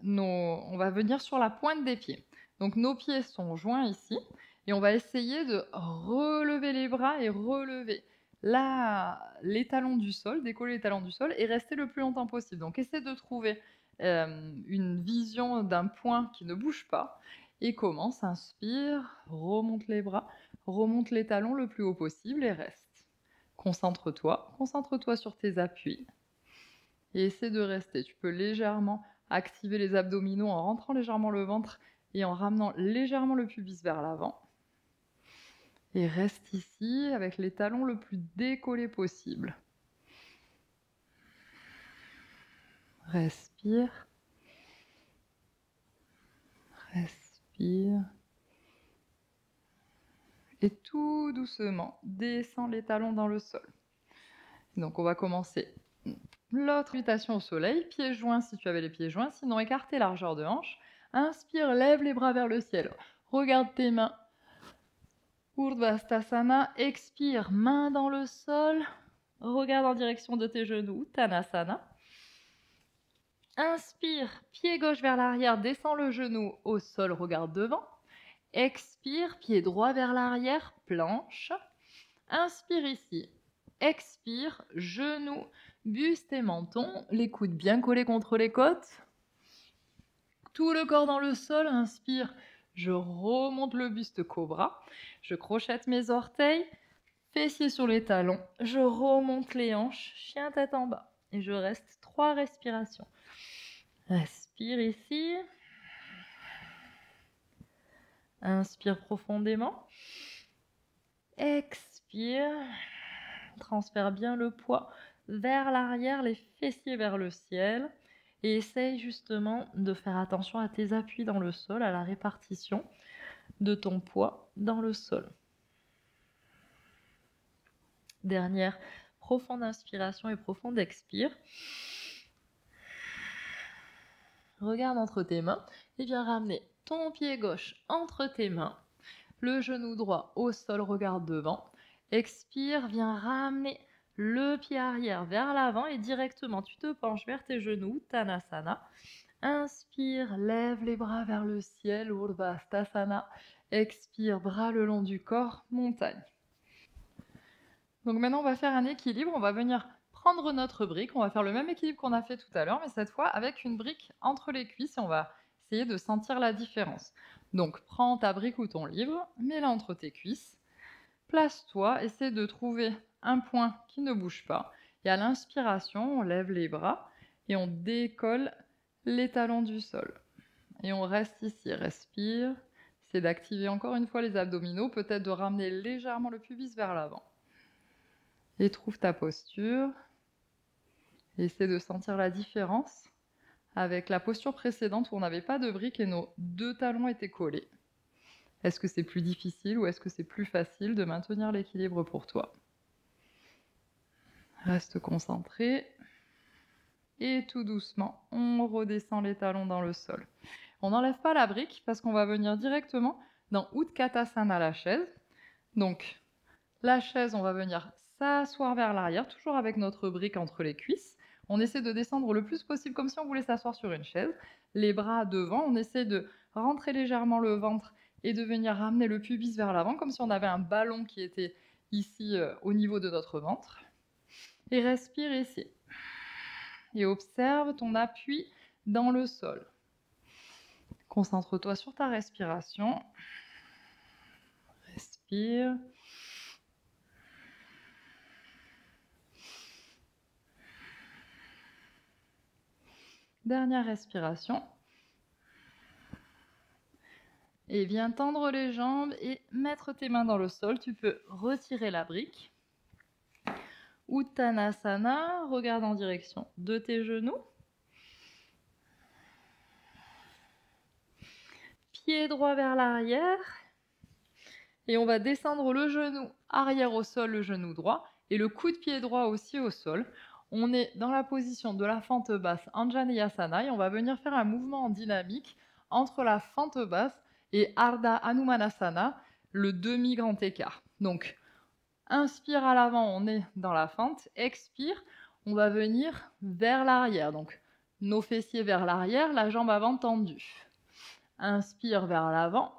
on va venir sur la pointe des pieds. Donc nos pieds sont joints ici et on va essayer de relever les bras et relever les talons du sol, décoller les talons du sol et rester le plus longtemps possible. Donc essaie de trouver une vision d'un point qui ne bouge pas et commence, inspire, remonte les bras, remonte les talons le plus haut possible et reste. Concentre-toi sur tes appuis et essaie de rester. Tu peux légèrement activer les abdominaux en rentrant légèrement le ventre et en ramenant légèrement le pubis vers l'avant. Et reste ici avec les talons le plus décollés possible. Respire. Respire. Et tout doucement, descends les talons dans le sol. Donc on va commencer l'autre invitation au soleil, pieds joints si tu avais les pieds joints, sinon écartez largeur de hanche. Inspire, lève les bras vers le ciel. Regarde tes mains. Urdhva Hastasana, expire, main dans le sol. Regarde en direction de tes genoux, Uttanasana. Inspire, pied gauche vers l'arrière, descends le genou au sol, regarde devant. Expire, pied droit vers l'arrière, planche. Inspire ici. Expire, genou, buste et menton, les coudes bien collés contre les côtes. Tout le corps dans le sol, inspire. Je remonte le buste cobra. Je crochette mes orteils, fessiers sur les talons. Je remonte les hanches, chien tête en bas. Et je reste 3 respirations. Respire ici. Inspire profondément. Expire. Transfère bien le poids vers l'arrière, les fessiers vers le ciel. Et essaye justement de faire attention à tes appuis dans le sol, à la répartition de ton poids dans le sol. Dernière profonde inspiration et profonde expire. Regarde entre tes mains et viens ramener ton pied gauche entre tes mains. Le genou droit au sol, regarde devant. Expire, viens ramener le pied arrière vers l'avant et directement tu te penches vers tes genoux, Uttanasana. Inspire, lève les bras vers le ciel, Urdhva Hastasana. Expire, bras le long du corps, montagne. Donc maintenant on va faire un équilibre, on va venir prendre notre brique, on va faire le même équilibre qu'on a fait tout à l'heure, mais cette fois avec une brique entre les cuisses et on va essayer de sentir la différence. Donc prends ta brique ou ton livre, mets-la entre tes cuisses, place-toi, essaie de trouver un point qui ne bouge pas. Et à l'inspiration, on lève les bras et on décolle les talons du sol. Et on reste ici, respire. C'est d'activer encore une fois les abdominaux, peut-être de ramener légèrement le pubis vers l'avant. Et trouve ta posture. Essaie de sentir la différence avec la posture précédente où on n'avait pas de brique et nos 2 talons étaient collés. Est-ce que c'est plus difficile ou est-ce que c'est plus facile de maintenir l'équilibre pour toi? Reste concentré. Et tout doucement, on redescend les talons dans le sol. On n'enlève pas la brique parce qu'on va venir directement dans Utkatasana, la chaise. Donc, la chaise, on va venir s'asseoir vers l'arrière, toujours avec notre brique entre les cuisses. On essaie de descendre le plus possible comme si on voulait s'asseoir sur une chaise. Les bras devant, on essaie de rentrer légèrement le ventre et de venir ramener le pubis vers l'avant, comme si on avait un ballon qui était ici au niveau de notre ventre. Et respire ici. Et observe ton appui dans le sol. Concentre-toi sur ta respiration. Respire. Dernière respiration. Et viens tendre les jambes et mettre tes mains dans le sol. Tu peux retirer la brique. Uttanasana, regarde en direction de tes genoux. pied droit vers l'arrière. Et on va descendre le genou arrière au sol, le genou droit, et le coup de pied droit aussi au sol. On est dans la position de la fente basse Anjaneyasana et on va venir faire un mouvement en dynamique entre la fente basse et Ardha Hanumanasana, le demi-grand écart. Donc, inspire à l'avant, on est dans la fente. Expire, on va venir vers l'arrière. Donc, nos fessiers vers l'arrière, la jambe avant tendue. Inspire vers l'avant.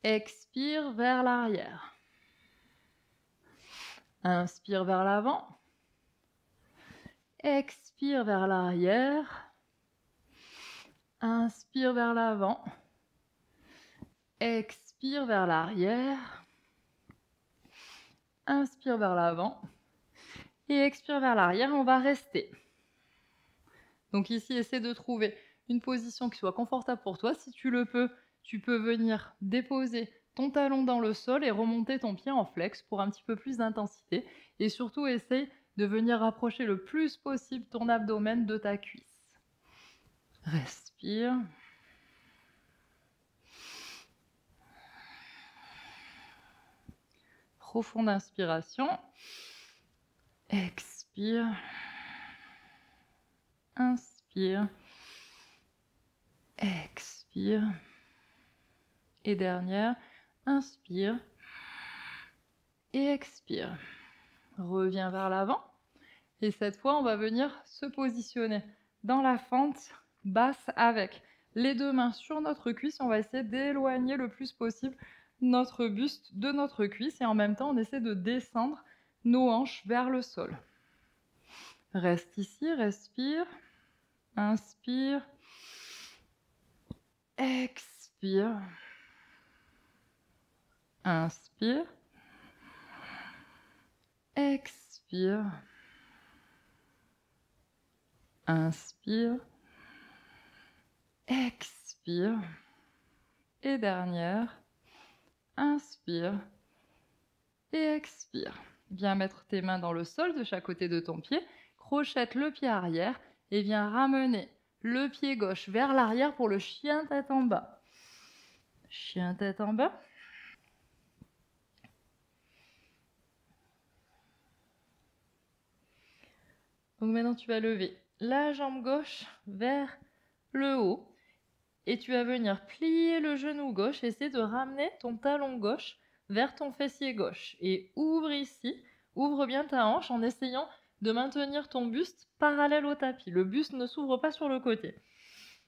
Expire vers l'arrière. Inspire vers l'avant. Expire vers l'arrière. Inspire vers l'avant. Expire vers l'arrière. Inspire vers l'avant. Et expire vers l'arrière. On va rester. Donc ici, essaie de trouver une position qui soit confortable pour toi. Si tu le peux, tu peux venir déposer ton talon dans le sol et remonter ton pied en flex pour un petit peu plus d'intensité. Et surtout, essaye de venir rapprocher le plus possible ton abdomen de ta cuisse. Respire. Profonde inspiration. Expire. Inspire. Expire. Et dernière, inspire et expire. Reviens vers l'avant. Et cette fois, on va venir se positionner dans la fente basse avec les deux mains sur notre cuisse. On va essayer d'éloigner le plus possible notre buste de notre cuisse. Et en même temps, on essaie de descendre nos hanches vers le sol. Reste ici, respire. Inspire. Expire. Inspire. Expire. Inspire. Expire. Et dernière. Inspire. Et expire. Viens mettre tes mains dans le sol de chaque côté de ton pied. Crochette le pied arrière et viens ramener le pied gauche vers l'arrière pour le chien tête en bas. Chien tête en bas. Donc maintenant, tu vas lever la jambe gauche vers le haut et tu vas venir plier le genou gauche. Essaie de ramener ton talon gauche vers ton fessier gauche et ouvre ici. Ouvre bien ta hanche en essayant de maintenir ton buste parallèle au tapis. Le buste ne s'ouvre pas sur le côté.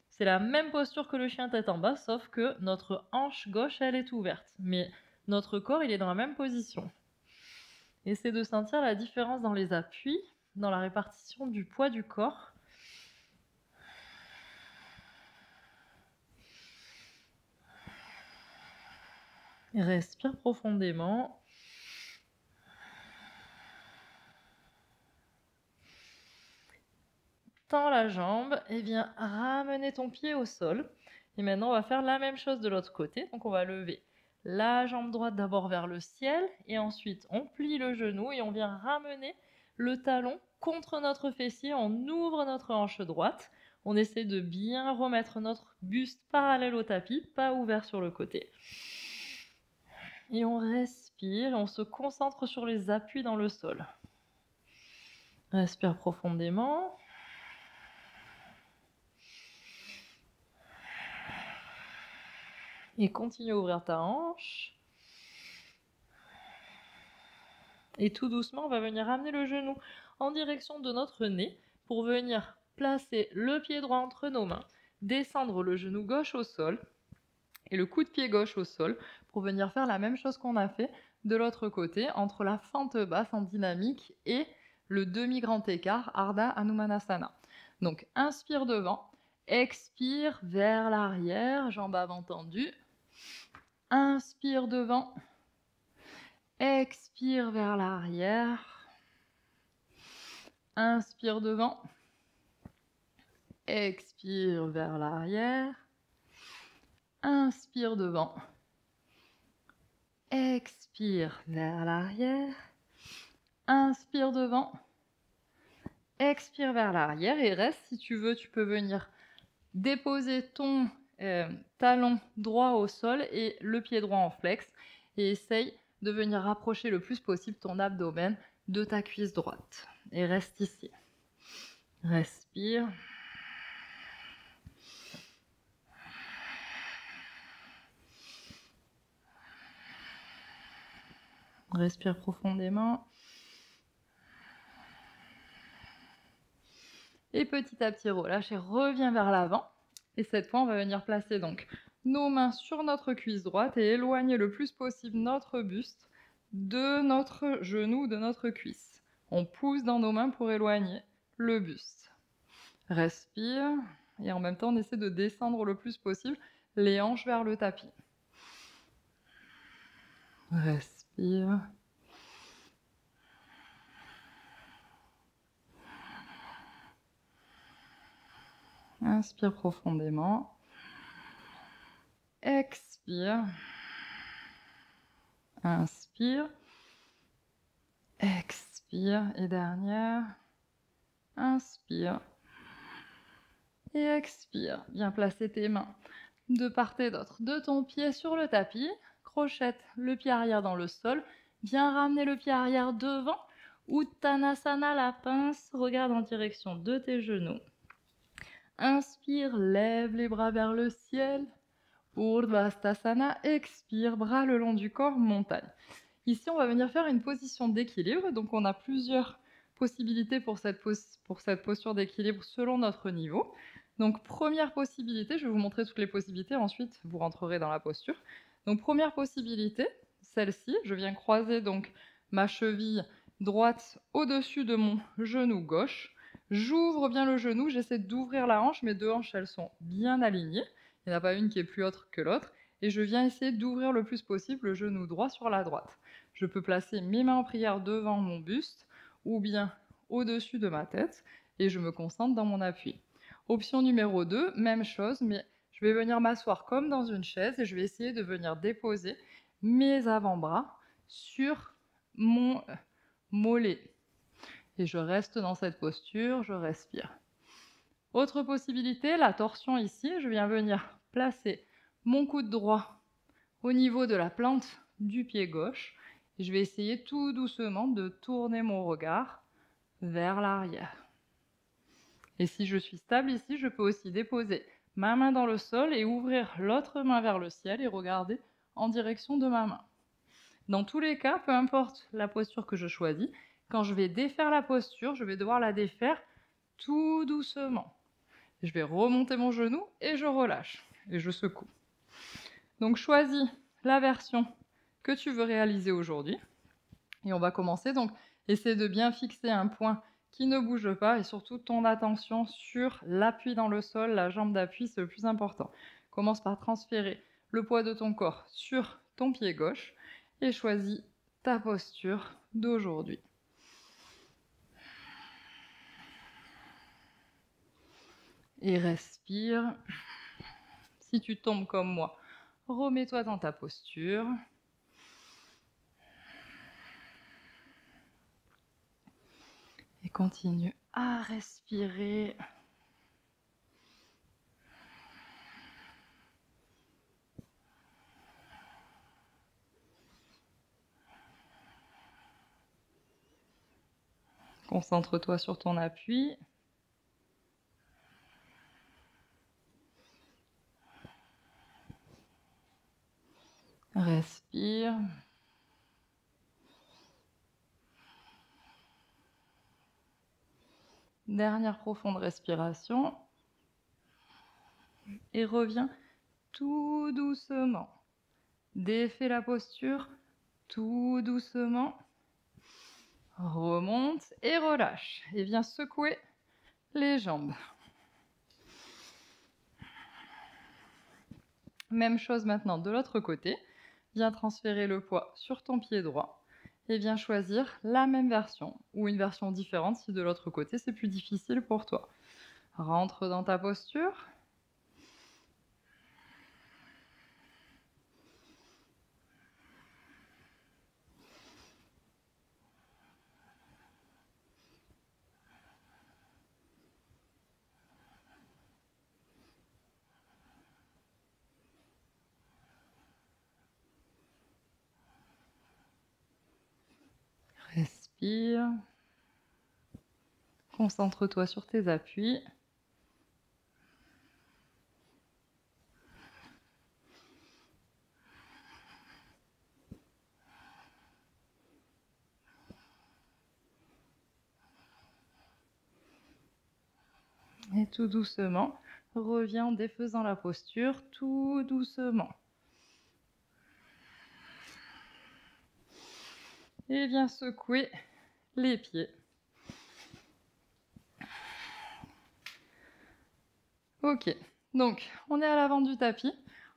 C'est la même posture que le chien tête en bas, sauf que notre hanche gauche, elle est ouverte. Mais notre corps, il est dans la même position. Essaie de sentir la différence dans les appuis, dans la répartition du poids du corps. Respire profondément. Tends la jambe et viens ramener ton pied au sol. Et maintenant, on va faire la même chose de l'autre côté. Donc, on va lever la jambe droite d'abord vers le ciel et ensuite, on plie le genou et on vient ramener le talon contre notre fessier. On ouvre notre hanche droite. On essaie de bien remettre notre buste parallèle au tapis, pas ouvert sur le côté. Et on respire, on se concentre sur les appuis dans le sol. Respire profondément. Et continue à ouvrir ta hanche. Et tout doucement, on va venir ramener le genou en direction de notre nez pour venir placer le pied droit entre nos mains, descendre le genou gauche au sol et le coup de pied gauche au sol pour venir faire la même chose qu'on a fait de l'autre côté entre la fente basse en dynamique et le demi-grand écart Ardha Hanumanasana. Donc inspire devant, expire vers l'arrière, jambe avant tendue. Inspire devant, expire vers l'arrière, inspire devant, expire vers l'arrière, inspire devant, expire vers l'arrière, inspire devant, expire vers l'arrière et reste. Si tu veux, tu peux venir déposer ton talon droit au sol et le pied droit en flex. Et essaye de venir rapprocher le plus possible ton abdomen de ta cuisse droite. Et reste ici. Respire. Respire profondément. Et petit à petit, relâche et reviens vers l'avant. Et cette fois, on va venir placer donc nos mains sur notre cuisse droite et éloigner le plus possible notre buste de notre genou, de notre cuisse. On pousse dans nos mains pour éloigner le buste. Respire. Et en même temps, on essaie de descendre le plus possible les hanches vers le tapis. Respire. Inspire profondément. Expire. Inspire. Expire. Et dernière. Inspire. Et expire. Viens placer tes mains de part et d'autre de ton pied sur le tapis. Crochette le pied arrière dans le sol. Viens ramener le pied arrière devant. Uttanasana, la pince. Regarde en direction de tes genoux. Inspire, lève les bras vers le ciel. Urdhvastasana, expire, bras le long du corps, montagne. Ici, on va venir faire une position d'équilibre. Donc, on a plusieurs possibilités pour cette posture d'équilibre selon notre niveau. Donc, première possibilité, je vais vous montrer toutes les possibilités. Ensuite, vous rentrerez dans la posture. Donc, première possibilité, celle-ci. Je viens croiser donc ma cheville droite au-dessus de mon genou gauche. J'ouvre bien le genou, j'essaie d'ouvrir la hanche. Mes deux hanches, elles sont bien alignées. Il n'y en a pas une qui est plus haute que l'autre. Et je viens essayer d'ouvrir le plus possible le genou droit sur la droite. Je peux placer mes mains en prière devant mon buste ou bien au-dessus de ma tête et je me concentre dans mon appui. Option numéro 2, même chose, mais je vais venir m'asseoir comme dans une chaise et je vais essayer de venir déposer mes avant-bras sur mon mollet. Et je reste dans cette posture, je respire. Autre possibilité, la torsion ici, je viens venir placer mon coude droit au niveau de la plante du pied gauche. Et je vais essayer tout doucement de tourner mon regard vers l'arrière. Et si je suis stable ici, je peux aussi déposer ma main dans le sol et ouvrir l'autre main vers le ciel et regarder en direction de ma main. Dans tous les cas, peu importe la posture que je choisis, quand je vais défaire la posture, je vais devoir la défaire tout doucement. Je vais remonter mon genou et je relâche. Et je secoue. Donc choisis la version que tu veux réaliser aujourd'hui. Et on va commencer. Donc essaie de bien fixer un point qui ne bouge pas et surtout ton attention sur l'appui dans le sol, la jambe d'appui, c'est le plus important. Commence par transférer le poids de ton corps sur ton pied gauche et choisis ta posture d'aujourd'hui. Et respire. Si tu tombes comme moi, remets-toi dans ta posture. Et continue à respirer. Concentre-toi sur ton appui. Respire. Dernière profonde respiration. Et reviens tout doucement. Défais la posture tout doucement. Remonte et relâche. Et viens secouer les jambes. Même chose maintenant de l'autre côté. Viens transférer le poids sur ton pied droit. Et viens choisir la même version ou une version différente si de l'autre côté c'est plus difficile pour toi. Rentre dans ta posture. Respire. Concentre-toi sur tes appuis. Et tout doucement, reviens en défaisant la posture, tout doucement. Et viens secouer les pieds. Ok, donc on est à l'avant du tapis.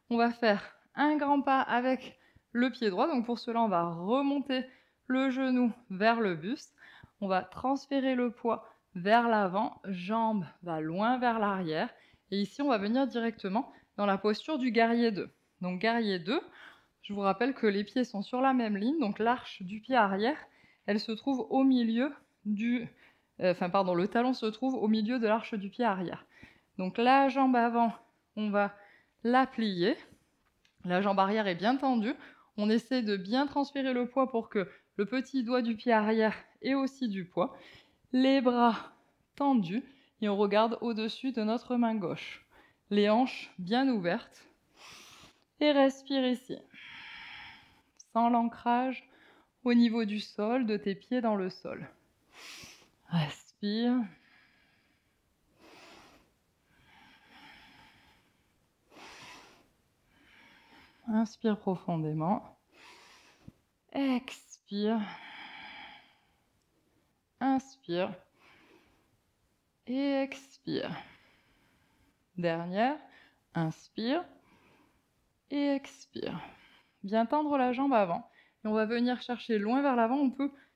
On va faire un grand pas avec le pied droit. Donc pour cela, on va remonter le genou vers le buste. On va transférer le poids vers l'avant, jambe va loin vers l'arrière. Et ici, on va venir directement dans la posture du guerrier 2. Donc guerrier 2, je vous rappelle que les pieds sont sur la même ligne. Donc l'arche du pied arrière, elle se trouve au milieu du... le talon se trouve au milieu de l'arche du pied arrière. Donc la jambe avant, on va la plier. La jambe arrière est bien tendue. On essaie de bien transférer le poids pour que le petit doigt du pied arrière ait aussi du poids. Les bras tendus et on regarde au-dessus de notre main gauche. Les hanches bien ouvertes. Et respire ici. Sans l'ancrage au niveau du sol, de tes pieds dans le sol. Respire. Inspire profondément. Expire. Inspire. Et expire. Dernière. Inspire. Et expire. Bien tendre la jambe avant. Et on va venir chercher loin vers l'avant.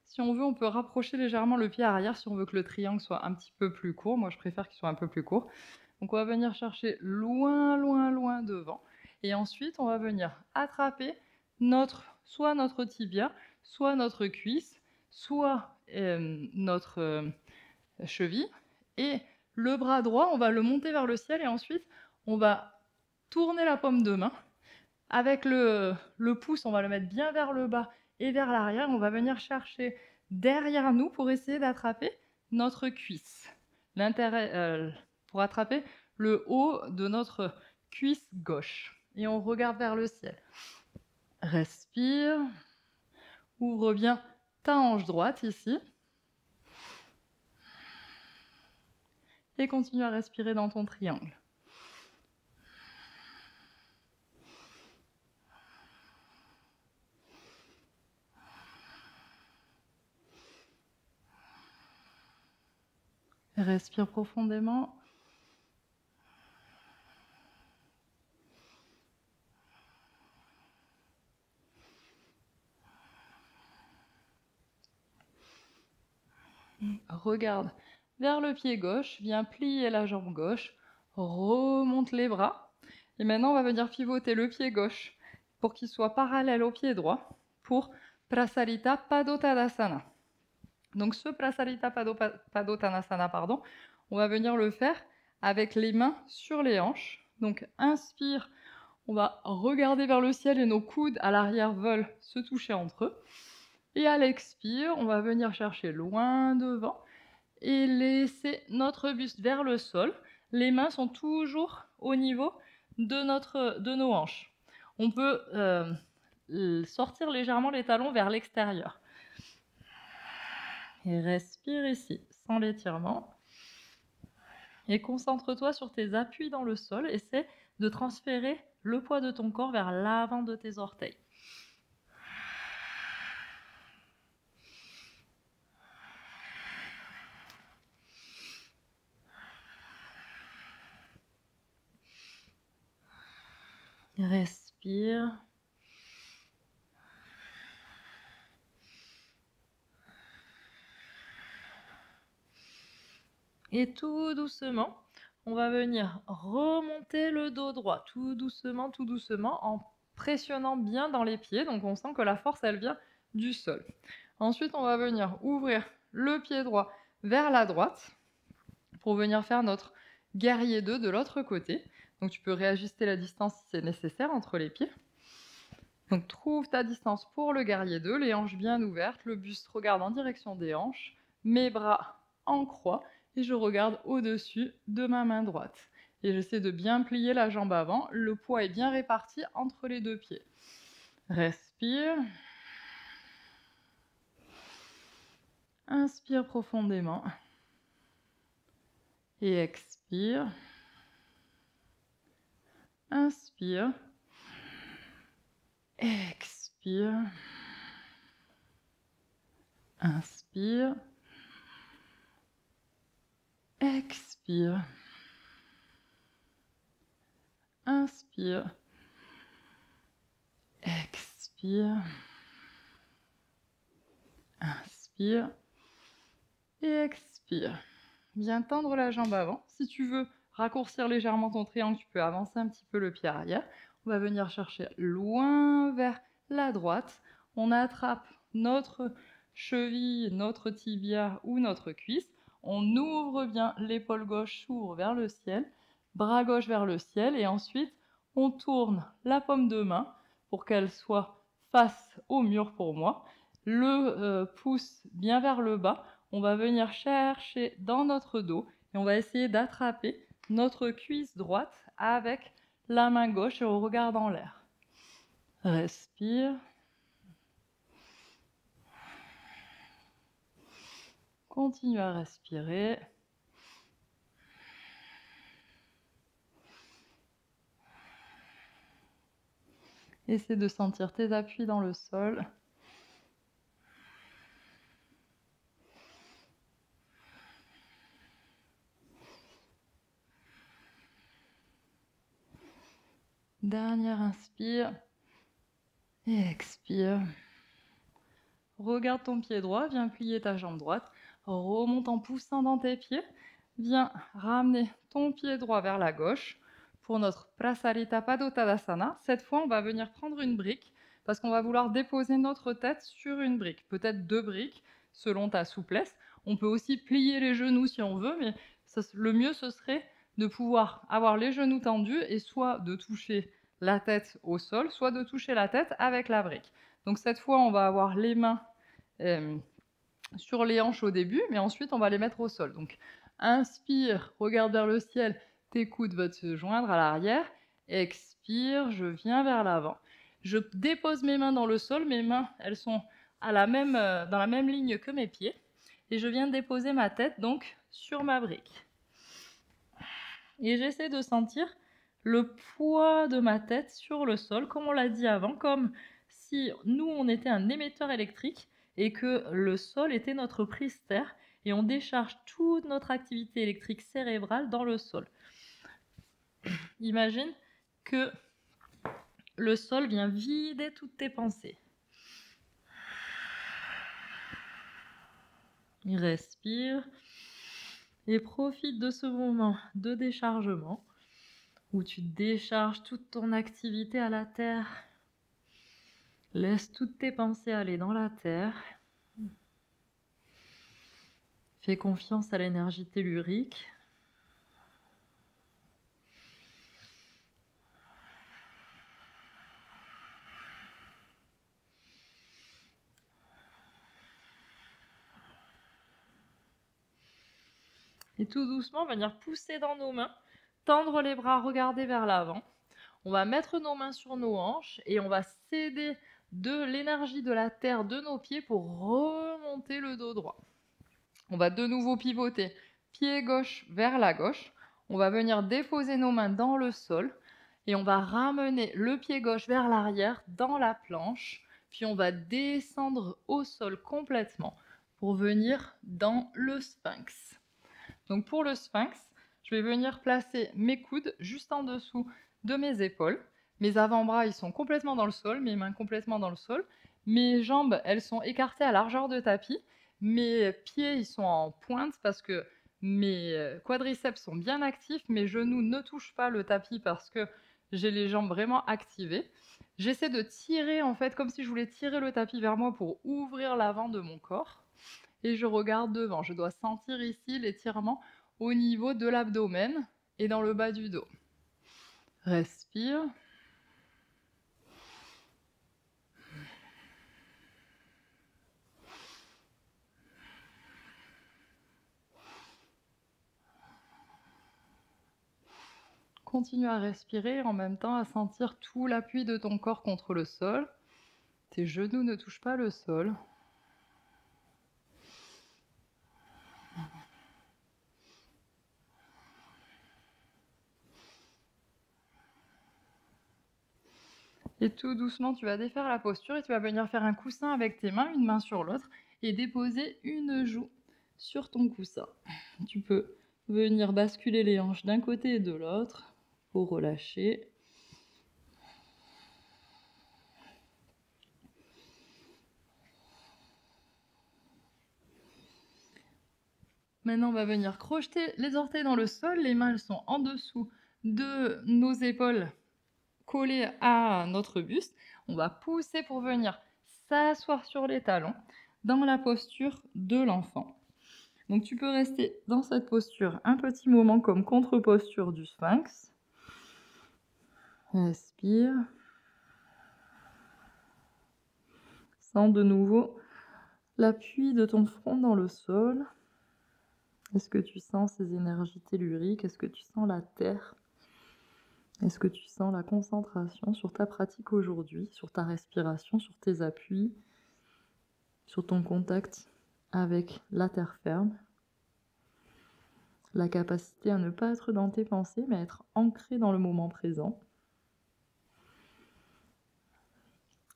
Si on veut, on peut rapprocher légèrement le pied arrière si on veut que le triangle soit un petit peu plus court. Moi, je préfère qu'il soit un peu plus court. Donc, on va venir chercher loin, loin, loin devant. Et ensuite, on va venir attraper soit notre tibia, soit notre cuisse, soit notre cheville. Et le bras droit, on va le monter vers le ciel et ensuite, on va tourner la paume de main. Avec le pouce, on va le mettre bien vers le bas et vers l'arrière. On va venir chercher derrière nous pour essayer d'attraper notre cuisse. Pour attraper le haut de notre cuisse gauche. Et on regarde vers le ciel. Respire. Ouvre bien ta hanche droite ici. Et continue à respirer dans ton triangle. Respire profondément. Regarde vers le pied gauche, viens plier la jambe gauche, remonte les bras. Et maintenant, on va venir pivoter le pied gauche pour qu'il soit parallèle au pied droit pour Prasarita Padottanasana. Donc ce Prasarita Padottanasana, on va venir le faire avec les mains sur les hanches. Donc inspire, on va regarder vers le ciel et nos coudes à l'arrière veulent se toucher entre eux. Et à l'expire, on va venir chercher loin devant et laisser notre buste vers le sol. Les mains sont toujours au niveau de nos hanches. On peut sortir légèrement les talons vers l'extérieur. Et respire ici, sans l'étirement. Et concentre-toi sur tes appuis dans le sol. Essaie de transférer le poids de ton corps vers l'avant de tes orteils. Respire. Et tout doucement, on va venir remonter le dos droit, tout doucement, en pressionnant bien dans les pieds. Donc on sent que la force, elle vient du sol. Ensuite, on va venir ouvrir le pied droit vers la droite pour venir faire notre guerrier 2 de l'autre côté. Donc tu peux réajuster la distance si c'est nécessaire entre les pieds. Donc trouve ta distance pour le guerrier 2, les hanches bien ouvertes, le buste regarde en direction des hanches, mes bras en croix et je regarde au-dessus de ma main droite. Et j'essaie de bien plier la jambe avant, le poids est bien réparti entre les deux pieds. Respire. Inspire profondément. Et expire. Inspire. Expire. Inspire. Expire. Inspire. Expire. Inspire. Et expire. Viens tendre la jambe avant. Si tu veux raccourcir légèrement ton triangle, tu peux avancer un petit peu le pied arrière. On va venir chercher loin vers la droite. On attrape notre cheville, notre tibia ou notre cuisse. On ouvre bien l'épaule gauche, s'ouvre vers le ciel, bras gauche vers le ciel et ensuite on tourne la paume de main pour qu'elle soit face au mur pour moi. Le pouce bien vers le bas. On va venir chercher dans notre dos et on va essayer d'attraper notre cuisse droite avec la main gauche et on regarde en l'air. Respire. Continue à respirer. Essaie de sentir tes appuis dans le sol. Dernière inspire et expire. Regarde ton pied droit, viens plier ta jambe droite, remonte en poussant dans tes pieds, viens ramener ton pied droit vers la gauche pour notre Prasarita Padottanasana. Cette fois, on va venir prendre une brique parce qu'on va vouloir déposer notre tête sur une brique, peut-être 2 briques selon ta souplesse. On peut aussi plier les genoux si on veut, mais le mieux ce serait de pouvoir avoir les genoux tendus et soit de toucher la tête au sol, soit de toucher la tête avec la brique. Donc cette fois, on va avoir les mains sur les hanches au début, mais ensuite on va les mettre au sol. Donc inspire, regarde vers le ciel, tes coudes vont se joindre à l'arrière. Expire, je viens vers l'avant. Je dépose mes mains dans le sol, mes mains elles sont dans la même ligne que mes pieds. Et je viens de déposer ma tête donc sur ma brique. Et j'essaie de sentir le poids de ma tête sur le sol, comme on l'a dit avant, comme si nous on était un émetteur électrique et que le sol était notre prise terre et on décharge toute notre activité électrique cérébrale dans le sol. Imagine que le sol vient vider toutes tes pensées. Respire et profite de ce moment de déchargement où tu décharges toute ton activité à la terre. Laisse toutes tes pensées aller dans la terre. Fais confiance à l'énergie tellurique. Et tout doucement, venir pousser dans nos mains, tendre les bras, regarder vers l'avant. On va mettre nos mains sur nos hanches et on va céder de l'énergie de la terre de nos pieds pour remonter le dos droit. On va de nouveau pivoter, pied gauche vers la gauche. On va venir déposer nos mains dans le sol et on va ramener le pied gauche vers l'arrière dans la planche. Puis on va descendre au sol complètement pour venir dans le sphinx. Donc pour le sphinx, je vais venir placer mes coudes juste en dessous de mes épaules. Mes avant-bras, ils sont complètement dans le sol, mes mains complètement dans le sol. Mes jambes, elles sont écartées à largeur de tapis. Mes pieds, ils sont en pointe parce que mes quadriceps sont bien actifs. Mes genoux ne touchent pas le tapis parce que j'ai les jambes vraiment activées. J'essaie de tirer en fait comme si je voulais tirer le tapis vers moi pour ouvrir l'avant de mon corps. Et je regarde devant. Je dois sentir ici l'étirement au niveau de l'abdomen et dans le bas du dos. Respire. continue à respirer en même temps à sentir tout l'appui de ton corps contre le sol. Tes genoux ne touchent pas le sol. Et tout doucement, tu vas défaire la posture et tu vas venir faire un coussin avec tes mains, une main sur l'autre, et déposer une joue sur ton coussin. Tu peux venir basculer les hanches d'un côté et de l'autre pour relâcher. Maintenant, on va venir crocheter les orteils dans le sol. Les mains elles sont en dessous de nos épaules, collées à notre buste. On va pousser pour venir s'asseoir sur les talons dans la posture de l'enfant. Donc tu peux rester dans cette posture un petit moment comme contre-posture du sphinx. Respire. Sens de nouveau l'appui de ton front dans le sol. Est-ce que tu sens ces énergies telluriques? Est-ce que tu sens la terre? Est-ce que tu sens la concentration sur ta pratique aujourd'hui, sur ta respiration, sur tes appuis, sur ton contact avec la terre ferme? La capacité à ne pas être dans tes pensées, mais à être ancré dans le moment présent.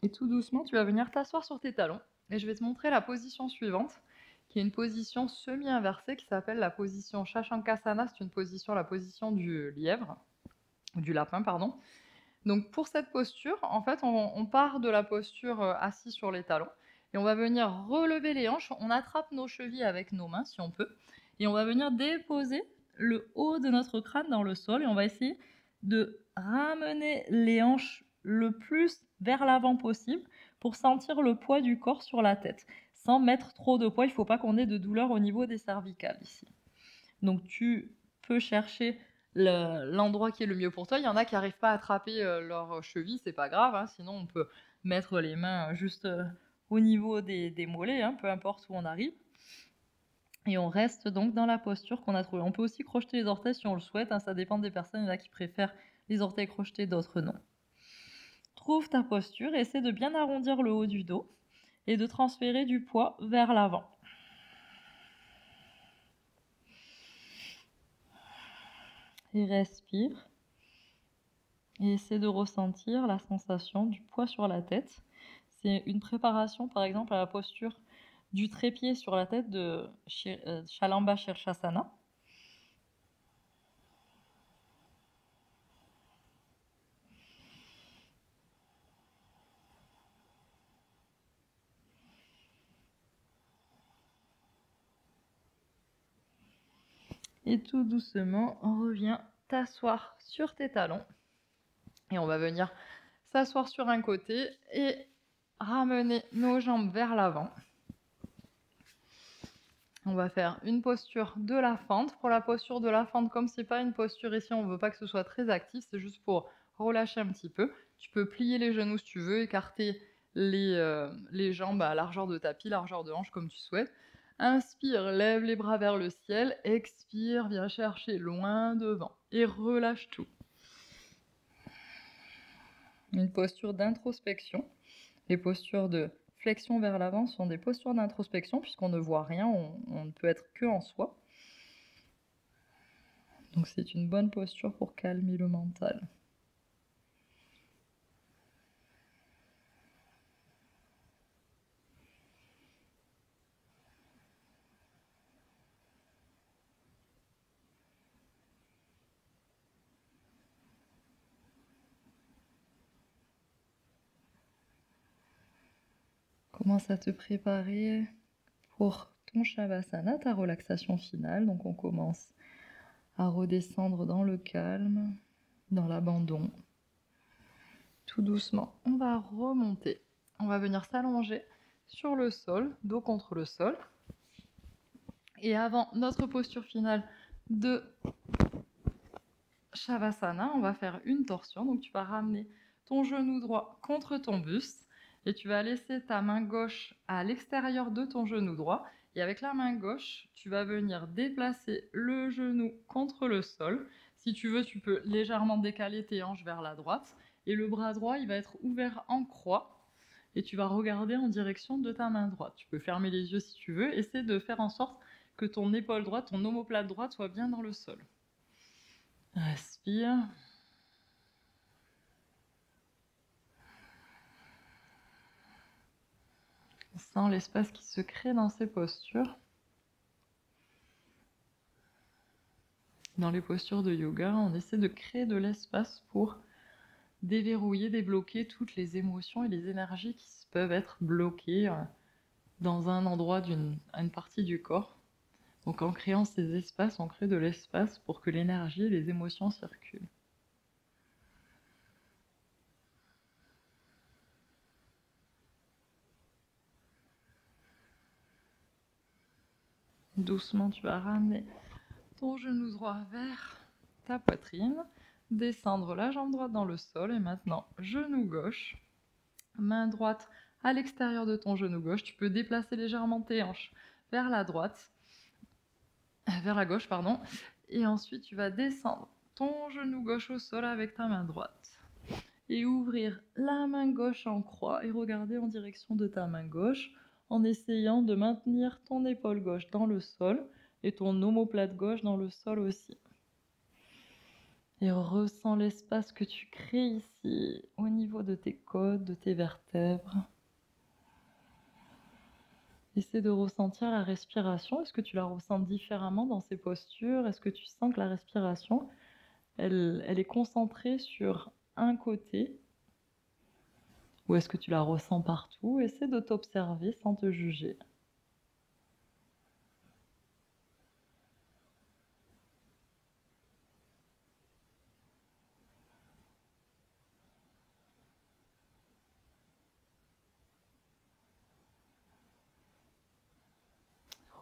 Et tout doucement, tu vas venir t'asseoir sur tes talons. Et je vais te montrer la position suivante, qui est une position semi-inversée, qui s'appelle la position Shashankasana. C'est une position, la position du lièvre, du lapin, pardon. Donc pour cette posture, en fait, on part de la posture assis sur les talons, et on va venir relever les hanches. On attrape nos chevilles avec nos mains, si on peut, et on va venir déposer le haut de notre crâne dans le sol, et on va essayer de ramener les hanches le plus vers l'avant possible pour sentir le poids du corps sur la tête, sans mettre trop de poids. Il ne faut pas qu'on ait de douleur au niveau des cervicales ici. Donc tu peux chercher l'endroit qui est le mieux pour toi. Il y en a qui n'arrivent pas à attraper leur cheville, c'est pas grave, hein. Sinon on peut mettre les mains juste au niveau des mollets, hein, peu importe où on arrive. Et on reste donc dans la posture qu'on a trouvée. On peut aussi crocheter les orteils si on le souhaite, hein, ça dépend des personnes. Il y en a qui préfèrent les orteils crochetés, d'autres non. Trouve ta posture, essaie de bien arrondir le haut du dos et de transférer du poids vers l'avant. Et respire. Et essaie de ressentir la sensation du poids sur la tête. C'est une préparation, par exemple, à la posture du trépied sur la tête de Shalamba Shirshasana. Et tout doucement, on revient t'asseoir sur tes talons. Et on va venir s'asseoir sur un côté et ramener nos jambes vers l'avant. On va faire une posture de la fente. Pour la posture de la fente, comme c'est pas une posture ici, on ne veut pas que ce soit très actif, c'est juste pour relâcher un petit peu. Tu peux plier les genoux si tu veux, écarter les jambes à largeur de tapis, largeur de hanche comme tu souhaites. Inspire, lève les bras vers le ciel. Expire, viens chercher loin devant et relâche tout. Une posture d'introspection. Les postures de flexion vers l'avant sont des postures d'introspection puisqu'on ne voit rien, on ne peut être que en soi. Donc c'est une bonne posture pour calmer le mental. Commence à te préparer pour ton Shavasana, ta relaxation finale. Donc on commence à redescendre dans le calme, dans l'abandon. Tout doucement, on va remonter. On va venir s'allonger sur le sol, dos contre le sol. Et avant notre posture finale de Shavasana, on va faire une torsion. Donc tu vas ramener ton genou droit contre ton buste et tu vas laisser ta main gauche à l'extérieur de ton genou droit. Et avec la main gauche, tu vas venir déplacer le genou contre le sol. Si tu veux, tu peux légèrement décaler tes hanches vers la droite et le bras droit, il va être ouvert en croix et tu vas regarder en direction de ta main droite. Tu peux fermer les yeux si tu veux. Essaie de faire en sorte que ton épaule droite, ton omoplate droite soit bien dans le sol. Respire. Sens l'espace qui se crée dans ces postures. Dans les postures de yoga, on essaie de créer de l'espace pour déverrouiller, débloquer toutes les émotions et les énergies qui peuvent être bloquées dans un endroit d'une partie du corps. Donc en créant ces espaces, on crée de l'espace pour que l'énergie et les émotions circulent. Doucement, tu vas ramener ton genou droit vers ta poitrine, descendre la jambe droite dans le sol et maintenant genou gauche, main droite à l'extérieur de ton genou gauche. Tu peux déplacer légèrement tes hanches vers la droite, vers la gauche, pardon, et ensuite tu vas descendre ton genou gauche au sol avec ta main droite et ouvrir la main gauche en croix et regarder en direction de ta main gauche en essayant de maintenir ton épaule gauche dans le sol et ton omoplate gauche dans le sol aussi. Et ressens l'espace que tu crées ici au niveau de tes côtes, de tes vertèbres. Essaie de ressentir la respiration. Est-ce que tu la ressens différemment dans ces postures? Est-ce que tu sens que la respiration, elle est concentrée sur un côté? Ou est-ce que tu la ressens partout? Essaie de t'observer sans te juger.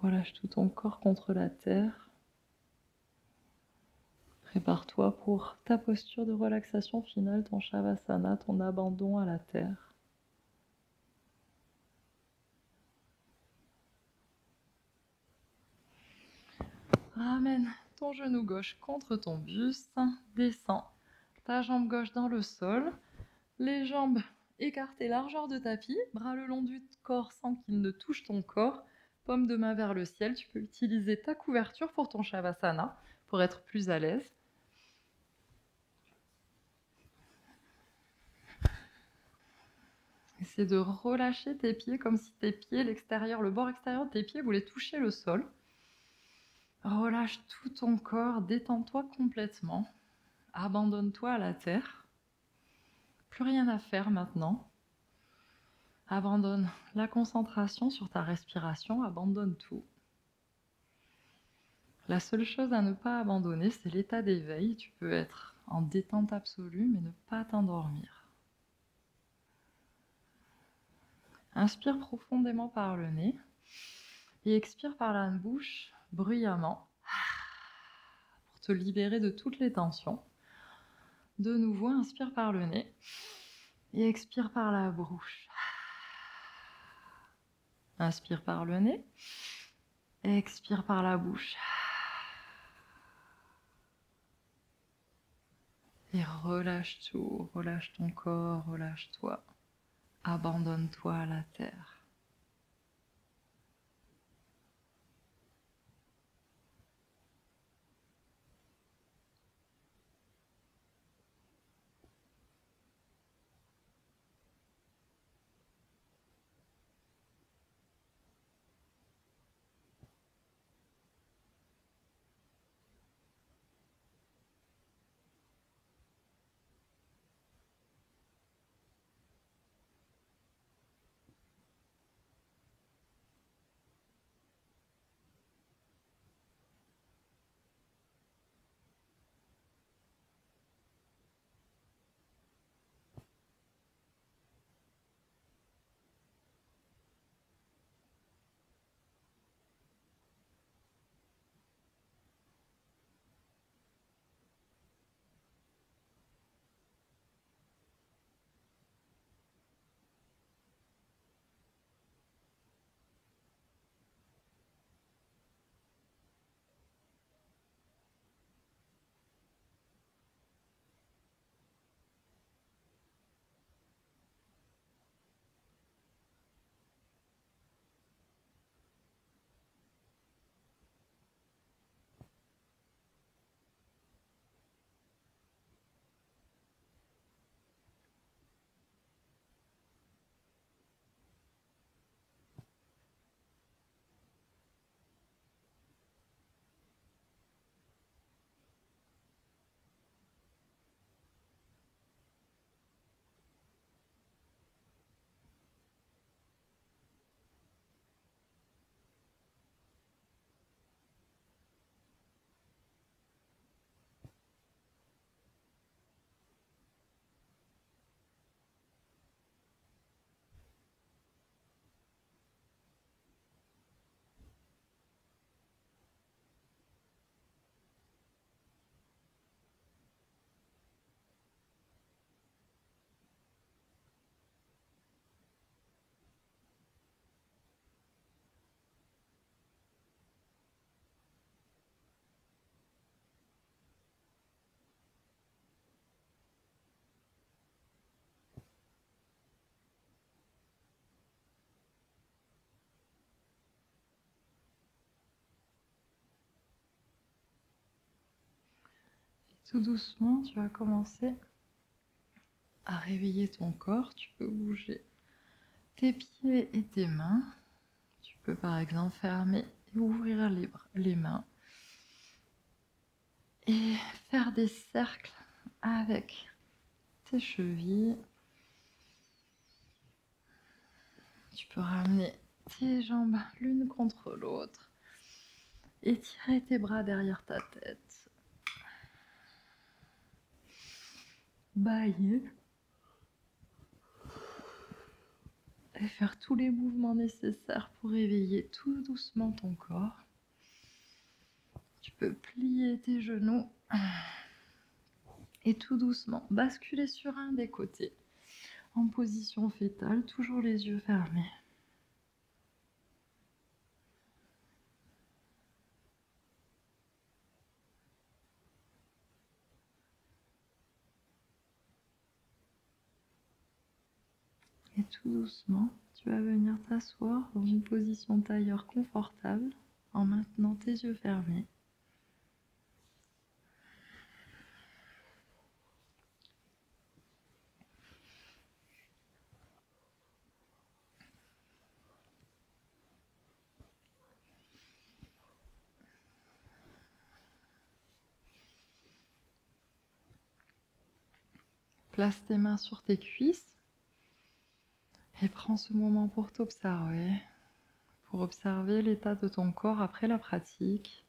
Relâche tout ton corps contre la terre. Prépare-toi pour ta posture de relaxation finale, ton Shavasana, ton abandon à la terre. Ramène ton genou gauche contre ton buste, descends ta jambe gauche dans le sol, les jambes écartées largeur de tapis, bras le long du corps sans qu'il ne touche ton corps, paume de main vers le ciel. Tu peux utiliser ta couverture pour ton Shavasana pour être plus à l'aise. Essaie de relâcher tes pieds comme si tes pieds, l'extérieur, le bord extérieur de tes pieds voulait toucher le sol. Relâche tout ton corps, détends-toi complètement. Abandonne-toi à la terre. Plus rien à faire maintenant. Abandonne la concentration sur ta respiration, abandonne tout. La seule chose à ne pas abandonner, c'est l'état d'éveil. Tu peux être en détente absolue, mais ne pas t'endormir. Inspire profondément par le nez et expire par la bouche bruyamment pour te libérer de toutes les tensions. De nouveau, inspire par le nez et expire par la bouche. Inspire par le nez et expire par la bouche. Et relâche tout, relâche ton corps, relâche-toi. Abandonne-toi à la terre. Tout doucement, tu vas commencer à réveiller ton corps. Tu peux bouger tes pieds et tes mains. Tu peux par exemple fermer et ouvrir les mains et faire des cercles avec tes chevilles. Tu peux ramener tes jambes l'une contre l'autre. Étirer tes bras derrière ta tête. Bailler. Et faire tous les mouvements nécessaires pour réveiller tout doucement ton corps. Tu peux plier tes genoux et tout doucement basculer sur un des côtés en position fétale, toujours les yeux fermés. Et tout doucement, tu vas venir t'asseoir dans une position tailleur confortable en maintenant tes yeux fermés. Place tes mains sur tes cuisses et prends ce moment pour t'observer, pour observer l'état de ton corps après la pratique.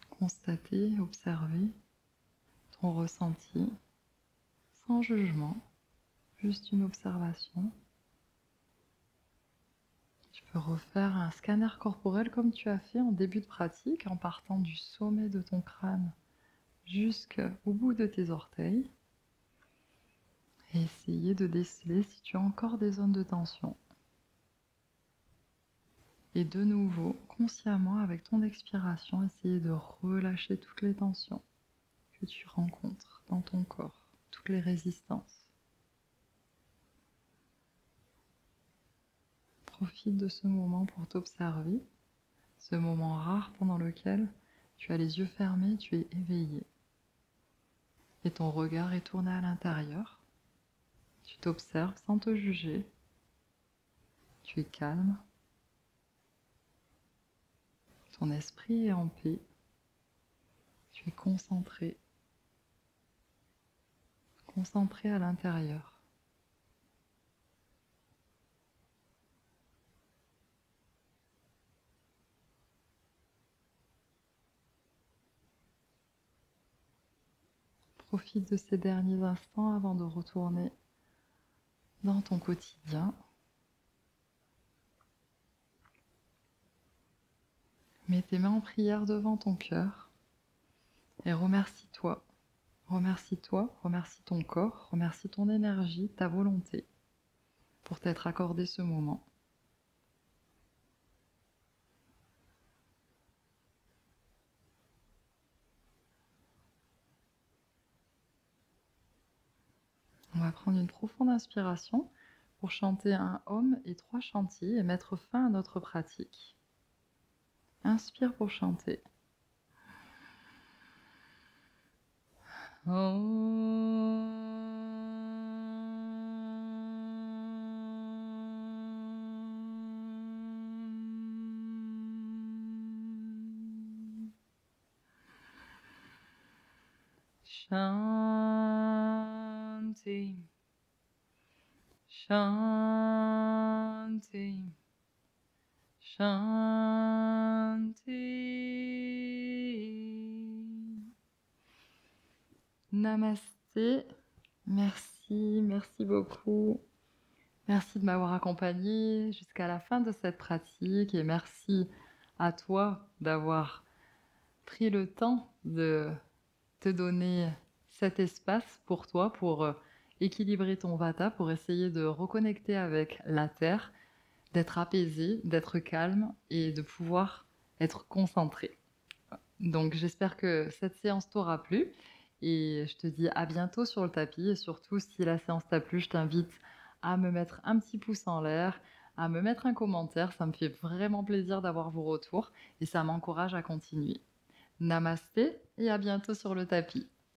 Constater, observer ton ressenti sans jugement, juste une observation. Tu peux refaire un scanner corporel comme tu as fait en début de pratique en partant du sommet de ton crâne jusqu'au bout de tes orteils et essayer de déceler si tu as encore des zones de tension. Et de nouveau, consciemment, avec ton expiration, essayer de relâcher toutes les tensions que tu rencontres dans ton corps, toutes les résistances. Profite de ce moment pour t'observer, ce moment rare pendant lequel tu as les yeux fermés, tu es éveillé. Et ton regard est tourné à l'intérieur. Tu t'observes sans te juger. Tu es calme. Ton esprit est en paix. Tu es concentré. Concentré à l'intérieur. Profite de ces derniers instants avant de retourner dans ton quotidien. Mets tes mains en prière devant ton cœur et remercie-toi. Remercie-toi, remercie ton corps, remercie ton énergie, ta volonté pour t'être accordé ce moment. On va prendre une profonde inspiration pour chanter un Om et 3 chantilles et mettre fin à notre pratique. Inspire pour chanter. Shanti, Shanti, Shanti. Namasté. Merci, merci beaucoup. Merci de m'avoir accompagné jusqu'à la fin de cette pratique et merci à toi d'avoir pris le temps de te donner cet espace pour toi, pour équilibrer ton vata, pour essayer de reconnecter avec la terre, d'être apaisé, d'être calme et de pouvoir être concentré. Donc j'espère que cette séance t'aura plu et je te dis à bientôt sur le tapis et surtout si la séance t'a plu, je t'invite à me mettre un petit pouce en l'air, à me mettre un commentaire, ça me fait vraiment plaisir d'avoir vos retours et ça m'encourage à continuer. Namasté et à bientôt sur le tapis.